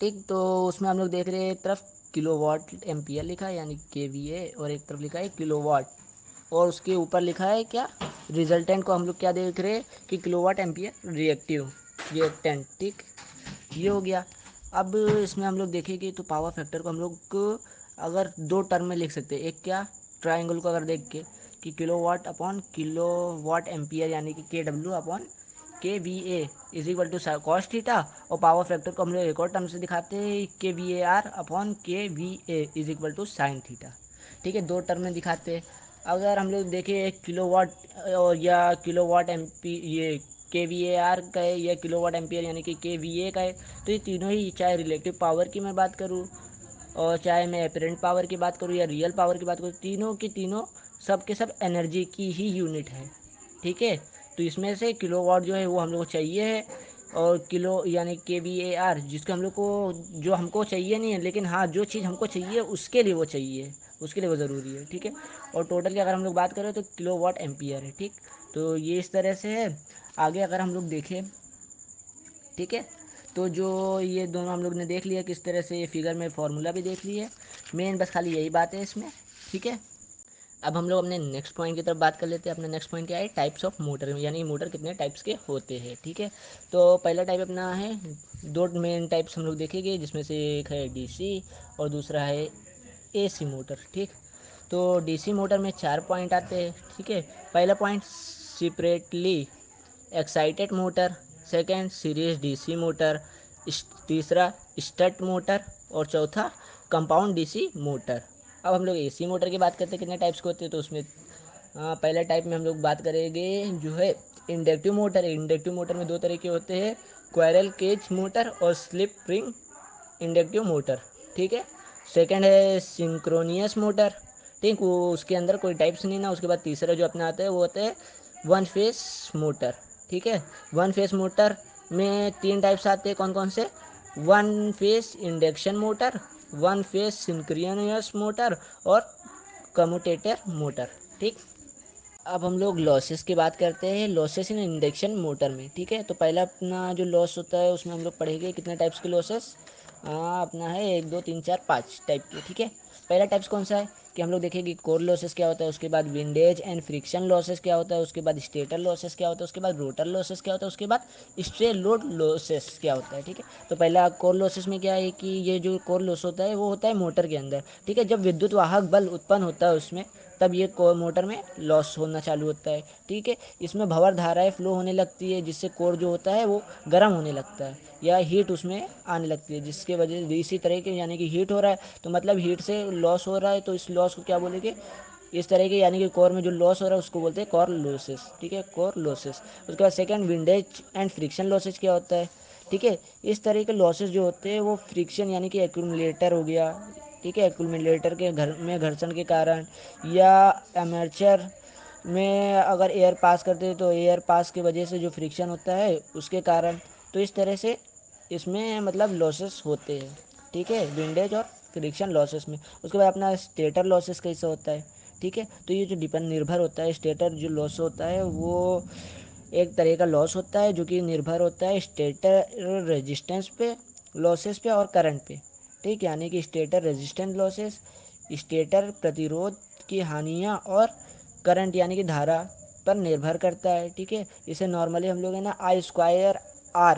ठीक। तो उसमें हम लोग देख रहे हैं एक तरफ किलोवाट एम्पियर लिखा है यानी KVA, और एक तरफ लिखा है किलोवाट, और उसके ऊपर लिखा है क्या, रिजल्टेंट को हम लोग क्या देख रहे हैं कि किलोवाट एम्पियर रिएक्टेंट, ठीक। ये हो गया। अब इसमें हम लोग देखेंगे तो पावर फैक्टर को हम लोग अगर दो टर्म में लिख सकते हैं। एक क्या, ट्राइंगल को अगर देख के कि किलोवाट अपॉन किलोवाट एम्पियर यानी कि KW upon KVA is equal to cos theta, और पावर फैक्टर को हम लोग एक और टर्म से दिखाते हैं KVAR upon KVA is equal to sine theta, ठीक है, दो टर्म में दिखाते हैं। अगर हम लोग देखें किलोवाट और या किलोवाट एम्पी ये KVAR का है या किलोवाट एम्पियर यानी कि KVA का है, तो ये तीनों ही, चाहे रिलेटिव पावर की मैं बात करूँ और चाहे मैं एपरेंट पावर की बात करूँ या रियल पावर की बात करूँ, तीनों की तीनों सब के सब एनर्जी की ही यूनिट है, ठीक है। तो इसमें से किलोवाट जो है वो हम लोग को चाहिए है, और किलो यानी KVAR जिसको हम लोग को, जो हमको चाहिए नहीं है लेकिन हाँ जो चीज़ हमको चाहिए उसके लिए वो चाहिए, उसके लिए वो ज़रूरी है, ठीक है। और टोटल की अगर हम लोग बात करें तो किलोवाट एम्पियर है, ठीक। तो ये इस तरह से है। आगे अगर हम लोग देखें, ठीक है, तो जो ये दोनों हम लोग ने देख लिया किस तरह से, ये फिगर में फार्मूला भी देख लिया, मेन बस खाली यही बात है इसमें, ठीक है। अब हम लोग अपने नेक्स्ट पॉइंट की तरफ बात कर लेते हैं। अपना नेक्स्ट पॉइंट क्या है, टाइप्स ऑफ मोटर, यानी मोटर कितने टाइप्स के होते हैं, ठीक है। तो पहला टाइप अपना है, दो मेन टाइप्स हम लोग देखेंगे, जिसमें से एक है DC और दूसरा है AC मोटर, ठीक। तो DC मोटर में 4 पॉइंट आते हैं, ठीक है। पहला point separately excited motor, second series DC motor, तीसरा स्टट मोटर, और चौथा कंपाउंड DC मोटर। अब हम लोग AC मोटर की बात करते हैं कितने टाइप्स के होते हैं, तो उसमें पहले टाइप में हम लोग बात करेंगे जो है इंडक्टिव मोटर है। इंडक्टिव मोटर में दो तरह के होते हैं, क्वारल केज मोटर और स्लिप रिंग इंडक्टिव मोटर, ठीक है। सेकंड है सिंक्रोनियस मोटर, ठीक, वो उसके अंदर कोई टाइप्स नहीं ना। उसके बाद तीसरा जो अपना आता है वो होता है वन फेस मोटर, ठीक है। वन फेस मोटर में 3 टाइप्स आते हैं, कौन कौन से, one phase induction motor, one face synchronous motor और कम्यूटेटर मोटर, ठीक। अब हम लोग लॉसेस की बात करते हैं, लॉसेस इन इंडक्शन मोटर में, ठीक है। तो पहला अपना जो लॉस होता है उसमें हम लोग पढ़ेंगे कितने टाइप्स के लॉसेस, अपना है 1 2 3 4 5 टाइप के, ठीक है। पहला टाइप्स कौन सा है कि हम लोग देखेंगे कोर लॉसेस क्या होता है, उसके बाद विंडेज एंड फ्रिक्शन लॉसेस क्या होता है, उसके बाद स्टेटर लॉसेस क्या होता है, उसके बाद रोटर लॉसेस क्या होता है, उसके बाद स्ट्रे लोड लॉसेस क्या होता है, ठीक है। तो पहला कोर लॉसेस में क्या है कि ये जो कोर लॉस होता है वो होता है मोटर के अंदर, ठीक है। जब विद्युत वाहक बल उत्पन्न होता है उसमें, तब ये कोर मोटर में लॉस होना चालू होता है, ठीक है। इसमें भंवर धाराएं फ्लो होने लगती है, जिससे कोर जो होता है वो गर्म होने लगता है या हीट उसमें आने लगती है, जिसके वजह से इसी तरह के यानी कि हीट हो रहा है तो मतलब हीट से लॉस हो रहा है, तो इस लॉस को क्या बोलेंगे, इस तरह के यानी कि कोर में जो लॉस हो रहा है उसको बोलते हैं कोर लॉसेस, ठीक है, कोर लॉसेस। उसके बाद second windage and friction losses क्या होता है, ठीक है। इस तरह के लॉसेस जो होते हैं वो फ्रिक्शन यानी कि एक्यूमुलेटर हो गया, ठीक है, एक्यूमुलेटर के घर में घर्षण के कारण, या एमर्चर में अगर एयर पास करते हैं तो एयर पास की वजह से जो फ्रिक्शन होता है उसके कारण, तो इस तरह से इसमें मतलब लॉसेस होते हैं, ठीक है, विंडेज और फ्रिक्शन लॉसेस में। उसके बाद अपना स्टेटर लॉसेस कैसे होता है, ठीक है। तो ये जो डिपेंड निर्भर होता है, स्टेटर जो लॉस होता है वो एक तरह का लॉस होता है जो कि निर्भर होता है स्टेटर रेजिस्टेंस पे, लॉसेस पे और करंट पे, ठीक, यानी कि स्टेटर रेजिस्टेंस लॉसेस, स्टेटर प्रतिरोध की हानियाँ और करंट यानी कि धारा पर निर्भर करता है, ठीक है। इसे नॉर्मली हम लोग है ना I²R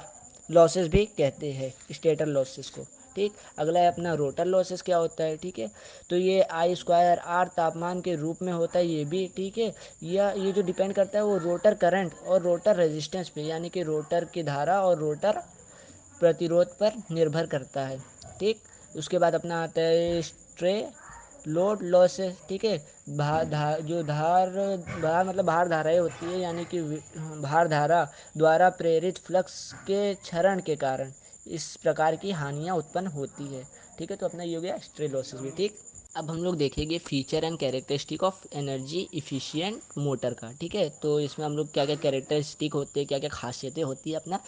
लॉसेस भी कहते हैं स्टेटर लॉसेस को, ठीक। अगला है अपना रोटर लॉसेस क्या होता है, ठीक है। तो ये I²R तापमान के रूप में होता है ये भी, ठीक है। या ये जो डिपेंड करता है वो रोटर करंट और रोटर रेजिस्टेंस पे यानी कि रोटर की धारा और रोटर प्रतिरोध पर निर्भर करता है, ठीक। उसके बाद अपना आता है स्ट्रे लोड लॉसेस, ठीक है। जो भार मतलब भार धाराएं होती है यानी कि भार धारा द्वारा प्रेरित फ्लक्स के क्षरण के कारण इस प्रकार की हानियाँ उत्पन्न होती है। ठीक है, तो अपना ये हो गया स्ट्रे लॉसेस भी। ठीक, अब हम लोग देखेंगे feature and characteristic of energy efficient motor का। ठीक है, तो इसमें हम लोग क्या क्या कैरेक्टरिस्टिक होते हैं, क्या क्या खासियतें होती है अपना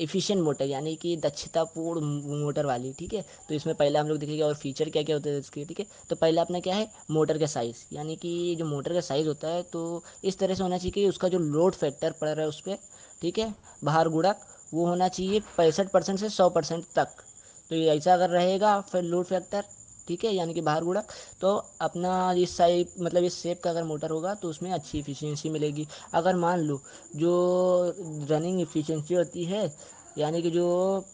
एफिशिएंट मोटर यानी कि दक्षतापूर्ण मोटर वाली। ठीक है, तो इसमें पहला हम लोग देखेंगे और फीचर क्या क्या होते हैं इसके। ठीक है, तो पहला अपना क्या है, मोटर का साइज़, यानी कि जो मोटर का साइज़ होता है तो इस तरह से होना चाहिए कि उसका जो लोड फैक्टर पड़ रहा है उस पर, ठीक है, भार गुणक, वो होना चाहिए 65% से 100% तक। तो ये ऐसा अगर रहेगा फिर लोड फैक्टर, ठीक है, यानी कि भार गुणक, तो अपना इस साइज मतलब इस शेप का अगर मोटर होगा तो उसमें अच्छी इफिशियंसी मिलेगी। अगर मान लो जो रनिंग इफिशियंसी होती है, यानी कि जो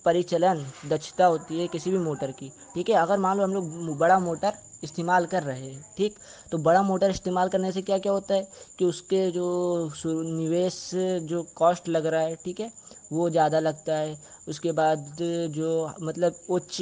परिचालन दक्षता होती है किसी भी मोटर की, ठीक है, अगर मान लो हम लोग बड़ा मोटर इस्तेमाल कर रहे हैं, ठीक, तो बड़ा मोटर इस्तेमाल करने से क्या क्या होता है कि उसके जो निवेश जो कॉस्ट लग रहा है, ठीक है, वो ज़्यादा लगता है। उसके बाद जो मतलब उच्च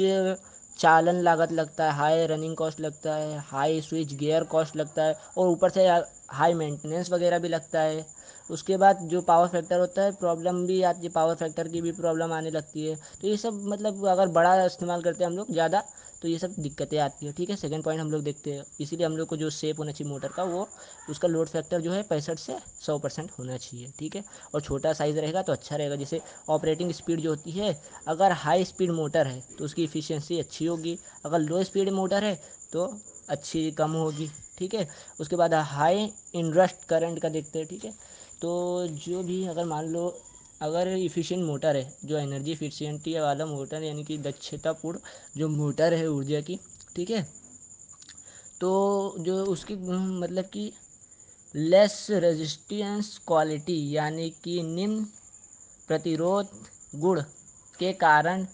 चालन लागत लगता है, हाई रनिंग कॉस्ट लगता है, हाई स्विच गियर कॉस्ट लगता है, और ऊपर से हाई मेंटेनेंस वगैरह भी लगता है। उसके बाद जो पावर फैक्टर होता है प्रॉब्लम भी आती है, पावर फैक्टर की भी प्रॉब्लम आने लगती है। तो ये सब मतलब अगर बड़ा इस्तेमाल करते हैं हम लोग ज़्यादा तो ये सब दिक्कतें आती है। ठीक है, सेकंड पॉइंट हम लोग देखते हैं, इसीलिए हम लोग को जो शेप होना चाहिए मोटर का, वो उसका लोड फैक्टर जो है 65 से 100% होना चाहिए। ठीक है, और छोटा साइज़ रहेगा तो अच्छा रहेगा। जैसे ऑपरेटिंग स्पीड जो होती है, अगर हाई स्पीड मोटर है तो उसकी इफ़िशियंसी अच्छी होगी, अगर लो स्पीड मोटर है तो अच्छी कम होगी। ठीक है, उसके बाद हाई इंडस्ट करंट का देखते हैं। ठीक है, तो जो भी अगर मान लो अगर इफ़िशिएंट मोटर है, जो एनर्जी इफिशियंटी वाला मोटर यानी कि दक्षतापूर्ण जो मोटर है ऊर्जा की, ठीक है, तो जो उसकी मतलब कि लेस रेजिस्टेंस क्वालिटी यानी कि निम्न प्रतिरोध गुण के कारण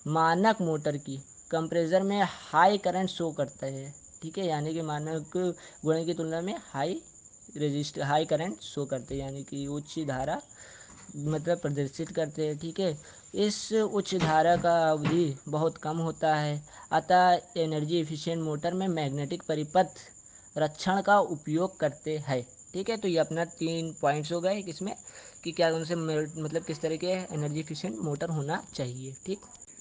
मानक मोटर की कंप्रेसर में हाई करंट शो करता है। ठीक है, यानी कि मानक गुण की तुलना में हाई करंट शो करते हैं, यानी कि उच्च धारा मतलब प्रदर्शित करते हैं। ठीक है, इस उच्च धारा का अवधि बहुत कम होता है, अतः एनर्जी एफिशिएंट मोटर में मैग्नेटिक परिपथ रक्षण का उपयोग करते हैं। ठीक है, तो ये अपना 3 पॉइंट्स हो गए किसमें कि क्या उनसे मतलब किस तरह के एनर्जी एफिशिएंट मोटर होना चाहिए। ठीक,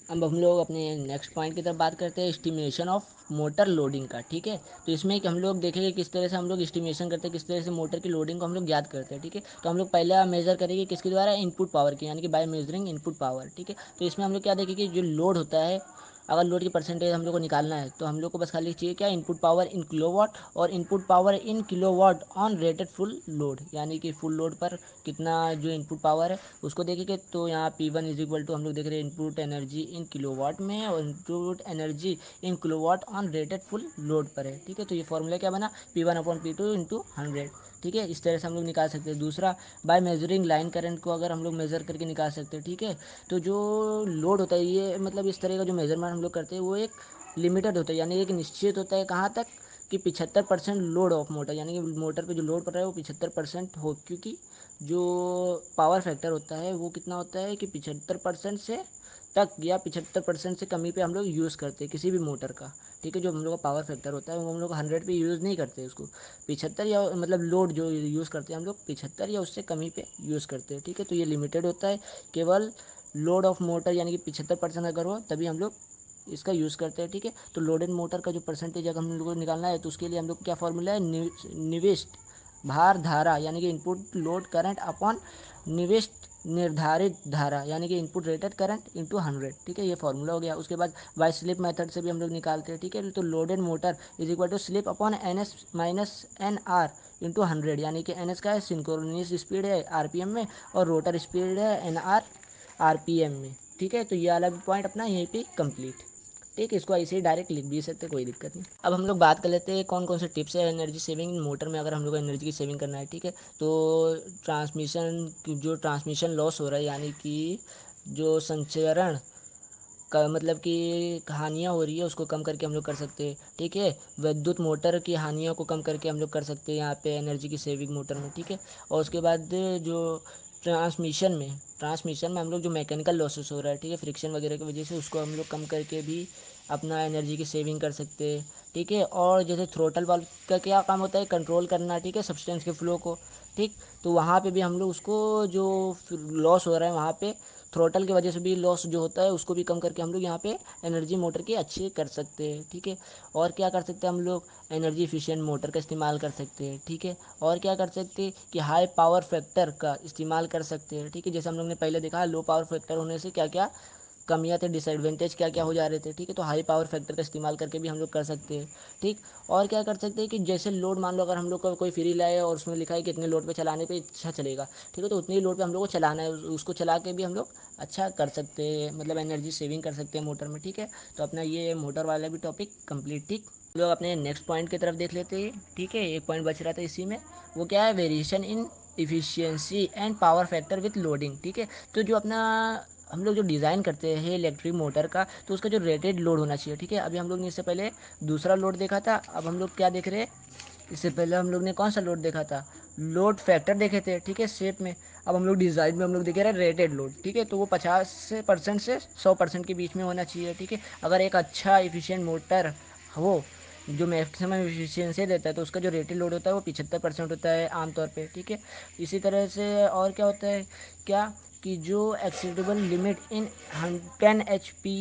अब हम लोग अपने नेक्स्ट पॉइंट की तरफ बात करते हैं, एस्टिमेशन ऑफ मोटर लोडिंग का। ठीक है, तो इसमें कि हम लोग देखेंगे किस तरह से हम लोग एस्टिमेशन करते हैं, किस तरह से मोटर की लोडिंग को हम लोग याद करते हैं। ठीक है, तो हम लोग पहला मेजर करेंगे किसके द्वारा, इनपुट पावर की, यानी कि बाय मेजरिंग इनपुट पावर। ठीक है, तो इसमें हम लोग क्या देखेंगे, जो लोड होता है, अगर लोड की परसेंटेज हम लोग को निकालना है तो हम लोग को बस खाली चाहिए क्या, इनपुट पावर इन किलोवाट और input power in kilowatt on rated full load, यानी कि फुल लोड पर कितना जो इनपुट पावर है उसको देखेंगे। तो यहाँ P1 इज इक्वल टू हम लोग देख रहे हैं इनपुट एनर्जी इन किलोवाट में और input energy in kilowatt on rated full load पर है। ठीक है, तो ये फॉर्मूला क्या बना, P1/P2 इंटू 100। ठीक है, इस तरह से हम लोग निकाल सकते हैं। दूसरा, बाय मेजरिंग लाइन करंट को अगर हम लोग मेज़र करके निकाल सकते हैं। ठीक है, तो जो लोड होता है ये मतलब इस तरह का जो मेजरमेंट हम लोग करते हैं वो एक लिमिटेड होता है, यानी एक निश्चित होता है, कहाँ तक कि 75% लोड ऑफ मोटर, यानी कि मोटर पे जो लोड पड़ रहा है वो 75% हो, क्योंकि जो पावर फैक्टर होता है वो कितना होता है कि 75% से तक या 75% से कमी पे हम लोग यूज़ करते हैं किसी भी मोटर का। ठीक है, जो हम लोग का पावर फैक्टर होता है वो हम लोग 100 पे यूज़ नहीं करते उसको, 75 या मतलब लोड जो यूज़ करते हैं हम लोग 75 या उससे कमी पे यूज़ करते हैं। ठीक है, तो ये लिमिटेड होता है, केवल लोड ऑफ मोटर यानी कि 75% अगर हो तभी हम लोग इसका यूज़ करते हैं। ठीक है, तो लोडेड मोटर का जो परसेंटेज अगर हम लोग को निकालना है तो उसके लिए हम लोग क्या फॉर्मूला है, निविष्ट भार धारा यानी कि इनपुट लोड करंट अपॉन निविष्ट निर्धारित धारा यानी कि इनपुट रेटेड करंट इंटू 100। ठीक है, ये फॉर्मूला हो गया। उसके बाद बाय स्लिप मेथड से भी हम लोग निकालते हैं। ठीक है, तो loaded motor is equal to slip upon NS minus NR into 100, यानी कि NS का है सिंक्रोनियस स्पीड है RPM में और रोटर स्पीड है NR RPM में। ठीक है, तो ये वाला भी पॉइंट अपना यहीं पे कंप्लीट। ठीक है, इसको ऐसे ही डायरेक्ट लिख भी सकते, कोई दिक्कत नहीं। अब हम लोग बात कर लेते हैं कौन कौन से टिप्स है एनर्जी सेविंग मोटर में, अगर हम लोग को एनर्जी की सेविंग करना है। ठीक है, तो जो ट्रांसमिशन लॉस हो रहा है यानी कि जो संचरण का मतलब कि हानियाँ हो रही है उसको कम करके हम लोग कर सकते हैं। ठीक है, विद्युत मोटर की हानियों को कम करके हम लोग कर सकते हैं यहाँ पे एनर्जी की सेविंग मोटर में। ठीक है, और उसके बाद जो ट्रांसमिशन में हम लोग जो मैकेनिकल लॉसेस हो रहा है, ठीक है, फ्रिक्शन वगैरह की वजह से, उसको हम लोग कम करके भी अपना एनर्जी की सेविंग कर सकते हैं। ठीक है, और जैसे थ्रोटल वाल्व का क्या काम होता है, कंट्रोल करना, ठीक है, सब्सटेंस के फ्लो को। ठीक, तो वहाँ पे भी हम लोग उसको जो लॉस हो रहा है वहाँ पे थ्रोटल की वजह से भी लॉस जो होता है उसको भी कम करके हम लोग यहाँ पे एनर्जी मोटर की अच्छी कर सकते हैं, ठीक है। और क्या कर सकते हैं हम लोग, एनर्जी एफिशिएंट मोटर का इस्तेमाल कर सकते हैं, ठीक है। और क्या कर सकते हैं कि हाई पावर फैक्टर का इस्तेमाल कर सकते हैं, ठीक है। जैसे हम लोग ने पहले देखा लो पावर फैक्टर होने से क्या क्या कमियाँ थे, डिसएडवांटेज क्या क्या हो जा रहे थे, ठीक है। तो हाई पावर फैक्टर का इस्तेमाल करके भी हम लोग कर सकते हैं, ठीक। और क्या कर सकते हैं कि जैसे लोड मान लो अगर हम लोग का कोई फ्री लाए और उसमें लिखा है कि इतने लोड पे चलाने पे अच्छा चलेगा, ठीक है, तो उतनी लोड पे हम लोग को चलाना है, उसको चला के भी हम लोग अच्छा कर सकते हैं, मतलब एनर्जी सेविंग कर सकते हैं मोटर में, ठीक है। तो अपना ये मोटर वाला भी टॉपिक कंप्लीट, ठीक। लोग अपने नेक्स्ट पॉइंट की तरफ देख लेते हैं, ठीक है। एक पॉइंट बच रहा था इसी में, वो क्या है, variation in efficiency and power factor with loading, ठीक है। तो जो अपना हम लोग जो डिज़ाइन करते हैं इलेक्ट्रिक मोटर का, तो उसका जो रेटेड लोड होना चाहिए, ठीक है। अभी हम लोग ने इससे पहले दूसरा लोड देखा था, अब हम लोग क्या देख रहे हैं, इससे पहले हम लोग ने कौन सा लोड देखा था, लोड फैक्टर देखे थे, ठीक है, शेप में। अब हम लोग डिज़ाइन में हम लोग देख रहे हैं रेटेड लोड, ठीक है। तो वो 50% से 100% के बीच में होना चाहिए, ठीक है। अगर एक अच्छा इफिशियंट मोटर हो जो मैक्सिमम एफिशिएंसी देता है, तो उसका जो रेटेड लोड होता है वो 75% होता है आमतौर पे, ठीक है। इसी तरह से और क्या होता है, क्या कि जो एक्सेप्टेबल लिमिट इन 10 HP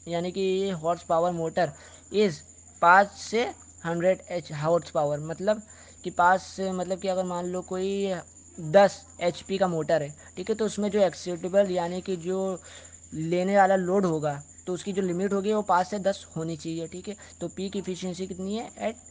यानी कि हॉर्स पावर मोटर इज़ 5 से 100 हॉर्स पावर, मतलब कि 5 से मतलब कि अगर मान लो कोई 10 HP का मोटर है, ठीक है, तो उसमें जो एक्सेप्टेबल यानी कि जो लेने वाला लोड होगा, तो उसकी जो लिमिट होगी वो 5 से 10 होनी चाहिए, ठीक है। तो पीक इफिशियंसी कितनी है, एट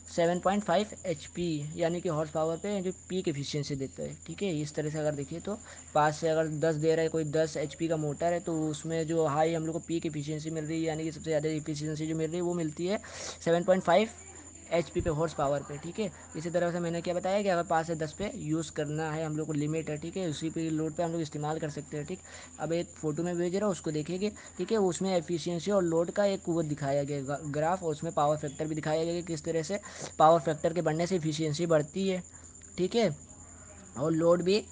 7.5 HP यानी कि हॉर्स पावर पे जो पीक एफिशिएंसी देता है, ठीक है। इस तरह से अगर देखिए तो 5 से अगर 10 दे रहा है, कोई 10 HP का मोटर है, तो उसमें जो हाई हम लोग को पीक एफिशिएंसी मिल रही है यानी कि सबसे ज़्यादा एफिशिएंसी जो मिल रही है वो मिलती है 7.5 HP पे हॉर्स पावर पे, ठीक है। इसी तरह से मैंने क्या बताया कि अगर 5 से 10 पे यूज़ करना है हम लोग को लिमिट है, ठीक है, उसी पे लोड पे हम लोग इस्तेमाल कर सकते हैं, ठीक। अब एक फ़ोटो में भेज रहा हूँ उसको देखेंगे, ठीक है। उसमें एफिशिएंसी और लोड का एक वो दिखाया गया ग्राफ, और उसमें पावर फैक्टर भी दिखाया गया कि किस तरह से पावर फैक्टर के बढ़ने से एफिशिएंसी बढ़ती है, ठीक है। और लोड भी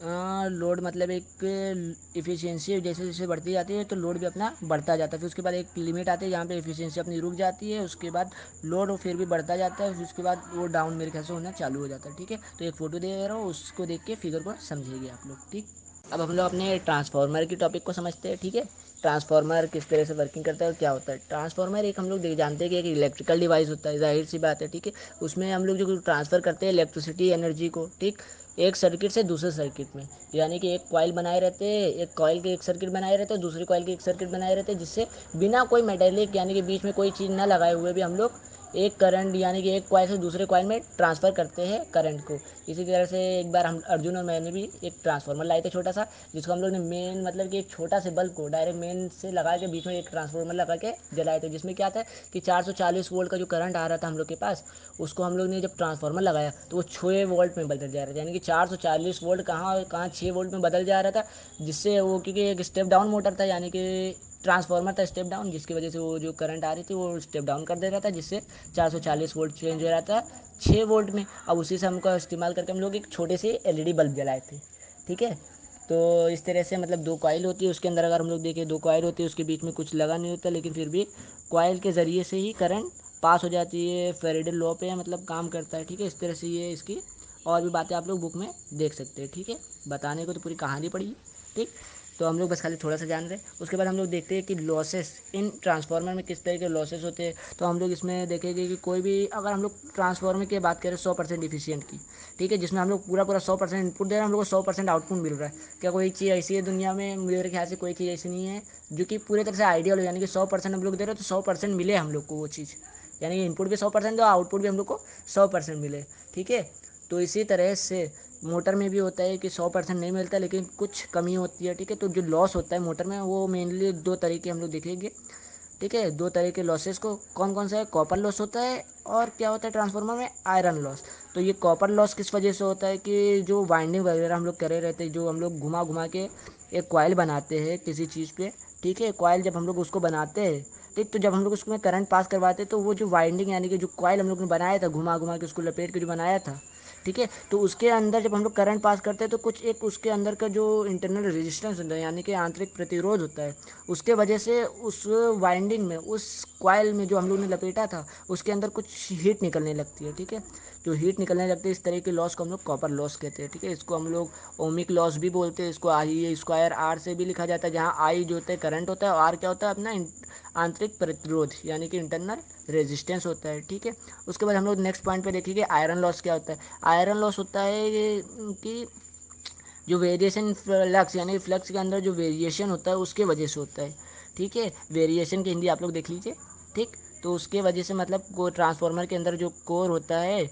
लोड मतलब एक इफ़िशियंसी जैसे जैसे बढ़ती जाती है तो लोड भी अपना बढ़ता जाता है, फिर उसके बाद एक लिमिट आती है जहाँ पे एफिशिएंसी अपनी रुक जाती है, उसके बाद लोड फिर भी बढ़ता जाता है, फिर उसके बाद वो डाउन मेरे ख्याल से होना चालू हो जाता है, ठीक है। तो एक फ़ोटो दे रहा हूँ, उसको देख के फिगर को समझिएगा आप लोग, ठीक। अब हम लोग अपने ट्रांसफार्मर की टॉपिक को समझते हैं, ठीक है। ट्रांसफार्मर किस तरह से वर्किंग करता है और क्या होता है। ट्रांसफार्मर एक हम लोग जानते हैं कि एक इलेक्ट्रिकल डिवाइस होता है, जाहिर सी बात है, ठीक है। उसमें हम लोग जो ट्रांसफ़र करते हैं इलेक्ट्रिसिटी एनर्जी को, ठीक, एक सर्किट से दूसरे सर्किट में, यानी कि एक कॉइल बनाए रहते हैं, एक कॉइल के एक सर्किट बनाए रहते हैं, दूसरी कॉइल के एक सर्किट बनाए रहते हैं, जिससे बिना कोई मेटेलिक यानी कि बीच में कोई चीज़ ना लगाए हुए भी हम लोग एक करंट यानी कि एक कॉइल से दूसरे कॉइल में ट्रांसफ़र करते हैं करंट को। इसी तरह से एक बार हम अर्जुन और मैंने भी एक ट्रांसफार्मर लाए थे छोटा सा, जिसको हम लोग ने मेन मतलब कि एक छोटा से बल्ब को डायरेक्ट मेन से लगा के बीच में एक ट्रांसफार्मर लगा के जलाए थे, जिसमें क्या था कि 440 वोल्ट का जो करंट आ रहा था हम लोग के पास, उसको हम लोग ने जब ट्रांसफार्मर लगाया तो वो 6 वोल्ट में बदल जा रहा था, यानी कि 440 वोल्ट कहाँ कहाँ 6 वोल्ट में बदल जा रहा था, जिससे वो क्योंकि एक स्टेप डाउन मोटर था, यानी कि ट्रांसफार्मर था स्टेप डाउन, जिसकी वजह से वो जो करंट आ रही थी वो स्टेप डाउन कर दे रहा था, जिससे 440 वोल्ट चेंज हो रहा था 6 वोल्ट में। अब उसी से हमको इस्तेमाल करके हम लोग एक छोटे से एलईडी बल्ब जलाए थे, ठीक है। तो इस तरह से मतलब दो कॉइल होती है, उसके अंदर अगर हम लोग देखें दो कॉइल होती है, उसके बीच में कुछ लगा नहीं होता, लेकिन फिर भी कॉइल के ज़रिए से ही करंट पास हो जाती है, फेरेडे लॉ पे मतलब काम करता है, ठीक है। इस तरह से ये इसकी और भी बातें आप लोग बुक में देख सकते हैं, ठीक है। बताने को तो पूरी कहानी पड़ी, ठीक। तो हम लोग बस खाली थोड़ा सा जान रहे हैं। उसके बाद हम लोग देखते हैं कि लॉसेस इन ट्रांसफार्मर में किस तरह के लॉसेस होते हैं। तो हम लोग इसमें देखेंगे कि कोई भी अगर हम लोग ट्रांसफार्मर की बात करें 100% इफिशियंट की, ठीक है, जिसमें हम लोग पूरा पूरा 100% इनपुट दे रहे हैं, हम लोग को 100% आउटपुट मिल रहा है। क्या कोई चीज़ ऐसी है दुनिया में? मेरे ख्याल से कोई चीज़ ऐसी नहीं है जो कि पूरी तरह से आइडियल हो, यानी कि 100% हम लोग दे रहे हैं तो 100% मिले हम लोग को वो चीज़, यानी कि इनपुट भी 100% दो, आउटपुट भी हम लोग को 100% मिले, ठीक है। तो इसी तरह से मोटर में भी होता है कि 100% नहीं मिलता, लेकिन कुछ कमी होती है, ठीक है। तो जो लॉस होता है मोटर में वो मेनली दो तरीके हम लोग देखेंगे, ठीक है। दो तरह के लॉसेस को कौन कौन सा है, कॉपर लॉस होता है और क्या होता है ट्रांसफार्मर में, आयरन लॉस। तो ये कॉपर लॉस किस वजह से होता है कि जो वाइंडिंग वगैरह हम लोग करे रहते हैं, जो हम लोग घुमा घुमा के एक कॉइल बनाते हैं किसी चीज़ पे, ठीक है। कॉइल जब हम लोग उसको बनाते हैं, ठीक, तो जब हम लोग उसमें करंट पास करवाते हैं तो वो जो वाइंडिंग यानी कि जो कॉइल हम लोग ने बनाया था घुमा घुमा के उसको लपेट के जो बनाया था, ठीक है। तो उसके अंदर जब हम लोग करंट पास करते हैं तो कुछ एक उसके अंदर का जो इंटरनल रेजिस्टेंस होता है यानी कि आंतरिक प्रतिरोध होता है, उसके वजह से उस वाइंडिंग में, उस कॉइल में जो हम लोग ने लपेटा था उसके अंदर कुछ हीट निकलने लगती है। ठीक है। जो हीट निकलने लगती है इस तरह के लॉस को हम लोग कॉपर लॉस कहते हैं। ठीक है। इसको हम लोग ओमिक लॉस भी बोलते हैं। इसको आई स्क्वायर आर से भी लिखा जाता है, जहाँ आई जो होता है करंट होता है और आर क्या होता है अपना आंतरिक प्रतिरोध यानी कि इंटरनल रेजिस्टेंस होता है। ठीक है। उसके बाद हम लोग नेक्स्ट पॉइंट पे देखेंगे आयरन लॉस क्या होता है। आयरन लॉस होता है कि जो वेरिएशन फ्लक्स यानी फ्लक्स के अंदर जो वेरिएशन होता है उसके वजह से होता है। ठीक है। वेरिएशन की हिंदी आप लोग देख लीजिए। ठीक। तो उसके वजह से मतलब को ट्रांसफार्मर के अंदर जो कोर होता है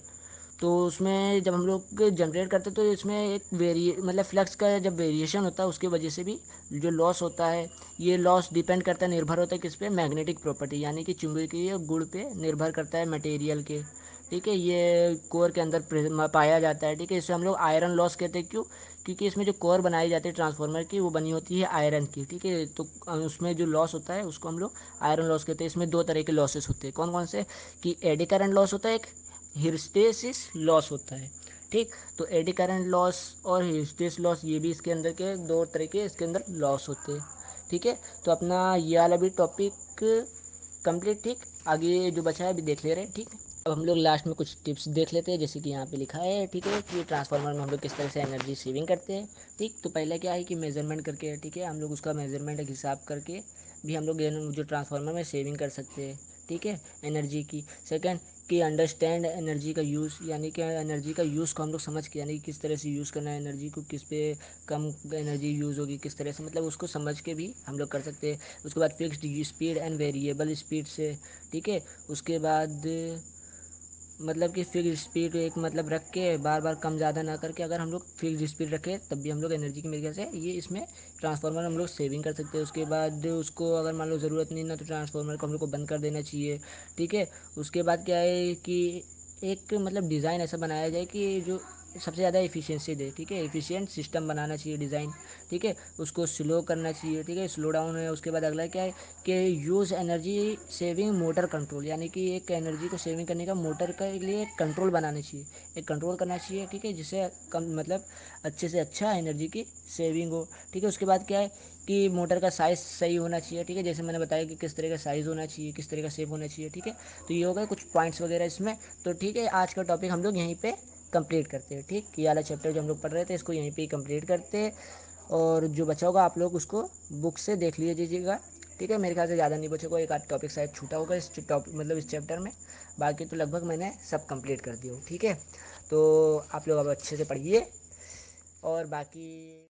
तो उसमें जब हम लोग जनरेट करते हैं तो इसमें एक मतलब फ्लक्स का जब वेरिएशन होता है उसकी वजह से भी जो लॉस होता है, ये लॉस डिपेंड करता है, निर्भर होता है किस पे, मैग्नेटिक प्रॉपर्टी यानी कि चुंबकीय गुण पे निर्भर करता है मटेरियल के। ठीक है। ये कोर के अंदर पाया जाता है। ठीक है। इसे हम लोग आयरन लॉस कहते हैं। क्यों? क्योंकि इसमें जो कोर बनाई जाती है ट्रांसफार्मर की वो बनी होती है आयरन की। ठीक है। तो उसमें जो लॉस होता है उसको हम लोग आयरन लॉस कहते हैं। इसमें दो तरह के लॉसेस होते हैं। कौन कौन से? कि एडी करंट लॉस होता है, एक हिस्टेसिस लॉस होता है। ठीक। तो एडी करंट लॉस और हिस्टेसिस लॉस ये भी इसके अंदर के दो तरह के इसके अंदर लॉस होते हैं। ठीक है। तो अपना ये वाला भी टॉपिक कंप्लीट। ठीक। आगे जो बचा है अभी देख ले रहे हैं। ठीक। अब हम लोग लास्ट में कुछ टिप्स देख लेते हैं, जैसे कि यहाँ पे लिखा है। ठीक है। कि ट्रांसफार्मर में हम लोग किस तरह से एनर्जी सेविंग करते हैं। ठीक। तो पहले क्या है कि मेजरमेंट करके, ठीक है, हम लोग उसका मेजरमेंट एक हिसाब करके भी हम लोग जो ट्रांसफार्मर में सेविंग कर सकते हैं। ठीक है। एनर्जी की। सेकंड कि अंडरस्टैंड एनर्जी का यूज़ यानी कि एनर्जी का यूज़ को हम लोग समझ के, यानी किस तरह से यूज़ करना है एनर्जी को, किस पे कम एनर्जी यूज़ होगी किस तरह से, मतलब उसको समझ के भी हम लोग कर सकते हैं। उसके बाद fixed speed and variable speed से। ठीक है। उसके बाद मतलब कि फिक्स स्पीड एक मतलब रख के बार बार कम ज़्यादा ना करके, अगर हम लोग फिक्स स्पीड रखें तब भी हम लोग एनर्जी की मेरे ख्याल से ये इसमें ट्रांसफार्मर हम लोग सेविंग कर सकते हैं। उसके बाद उसको अगर मान लो ज़रूरत नहीं ना तो ट्रांसफार्मर को हम लोग को बंद कर देना चाहिए। ठीक है। उसके बाद क्या है कि एक मतलब डिज़ाइन ऐसा बनाया जाए कि जो सबसे ज़्यादा एफिशिएंसी दे। ठीक है। एफिशिएंट सिस्टम बनाना चाहिए डिज़ाइन। ठीक है। उसको स्लो करना चाहिए। ठीक है। स्लो डाउन है। उसके बाद अगला क्या है कि use energy saving motor control, यानी कि एक एनर्जी को सेविंग करने का मोटर के लिए कंट्रोल बनाना चाहिए, एक कंट्रोल करना चाहिए। ठीक है। जिससे कम मतलब अच्छे से अच्छा एनर्जी की सेविंग हो। ठीक है। उसके बाद क्या है कि मोटर का साइज़ सही होना चाहिए। ठीक है। जैसे मैंने बताया कि किस तरह का साइज़ होना चाहिए, किस तरह का शेप होना चाहिए। ठीक है। तो ये हो गए कुछ पॉइंट्स वगैरह इसमें। तो ठीक है, आज का टॉपिक हम लोग यहीं पे कंप्लीट करते हैं। ठीक। ये वाला चैप्टर जो हम लोग पढ़ रहे थे इसको यहीं पे कंप्लीट करते हैं, और जो बचा होगा आप लोग उसको बुक से देख लीजिएगा। ठीक है। मेरे ख्याल से ज़्यादा नहीं बचेगा, एक आध टॉपिक शायद छूटा होगा इस टॉपिक मतलब इस चैप्टर में, बाकी तो लगभग मैंने सब कंप्लीट कर दिया हूँ। ठीक है। तो आप लोग अब अच्छे से पढ़िए और बाकी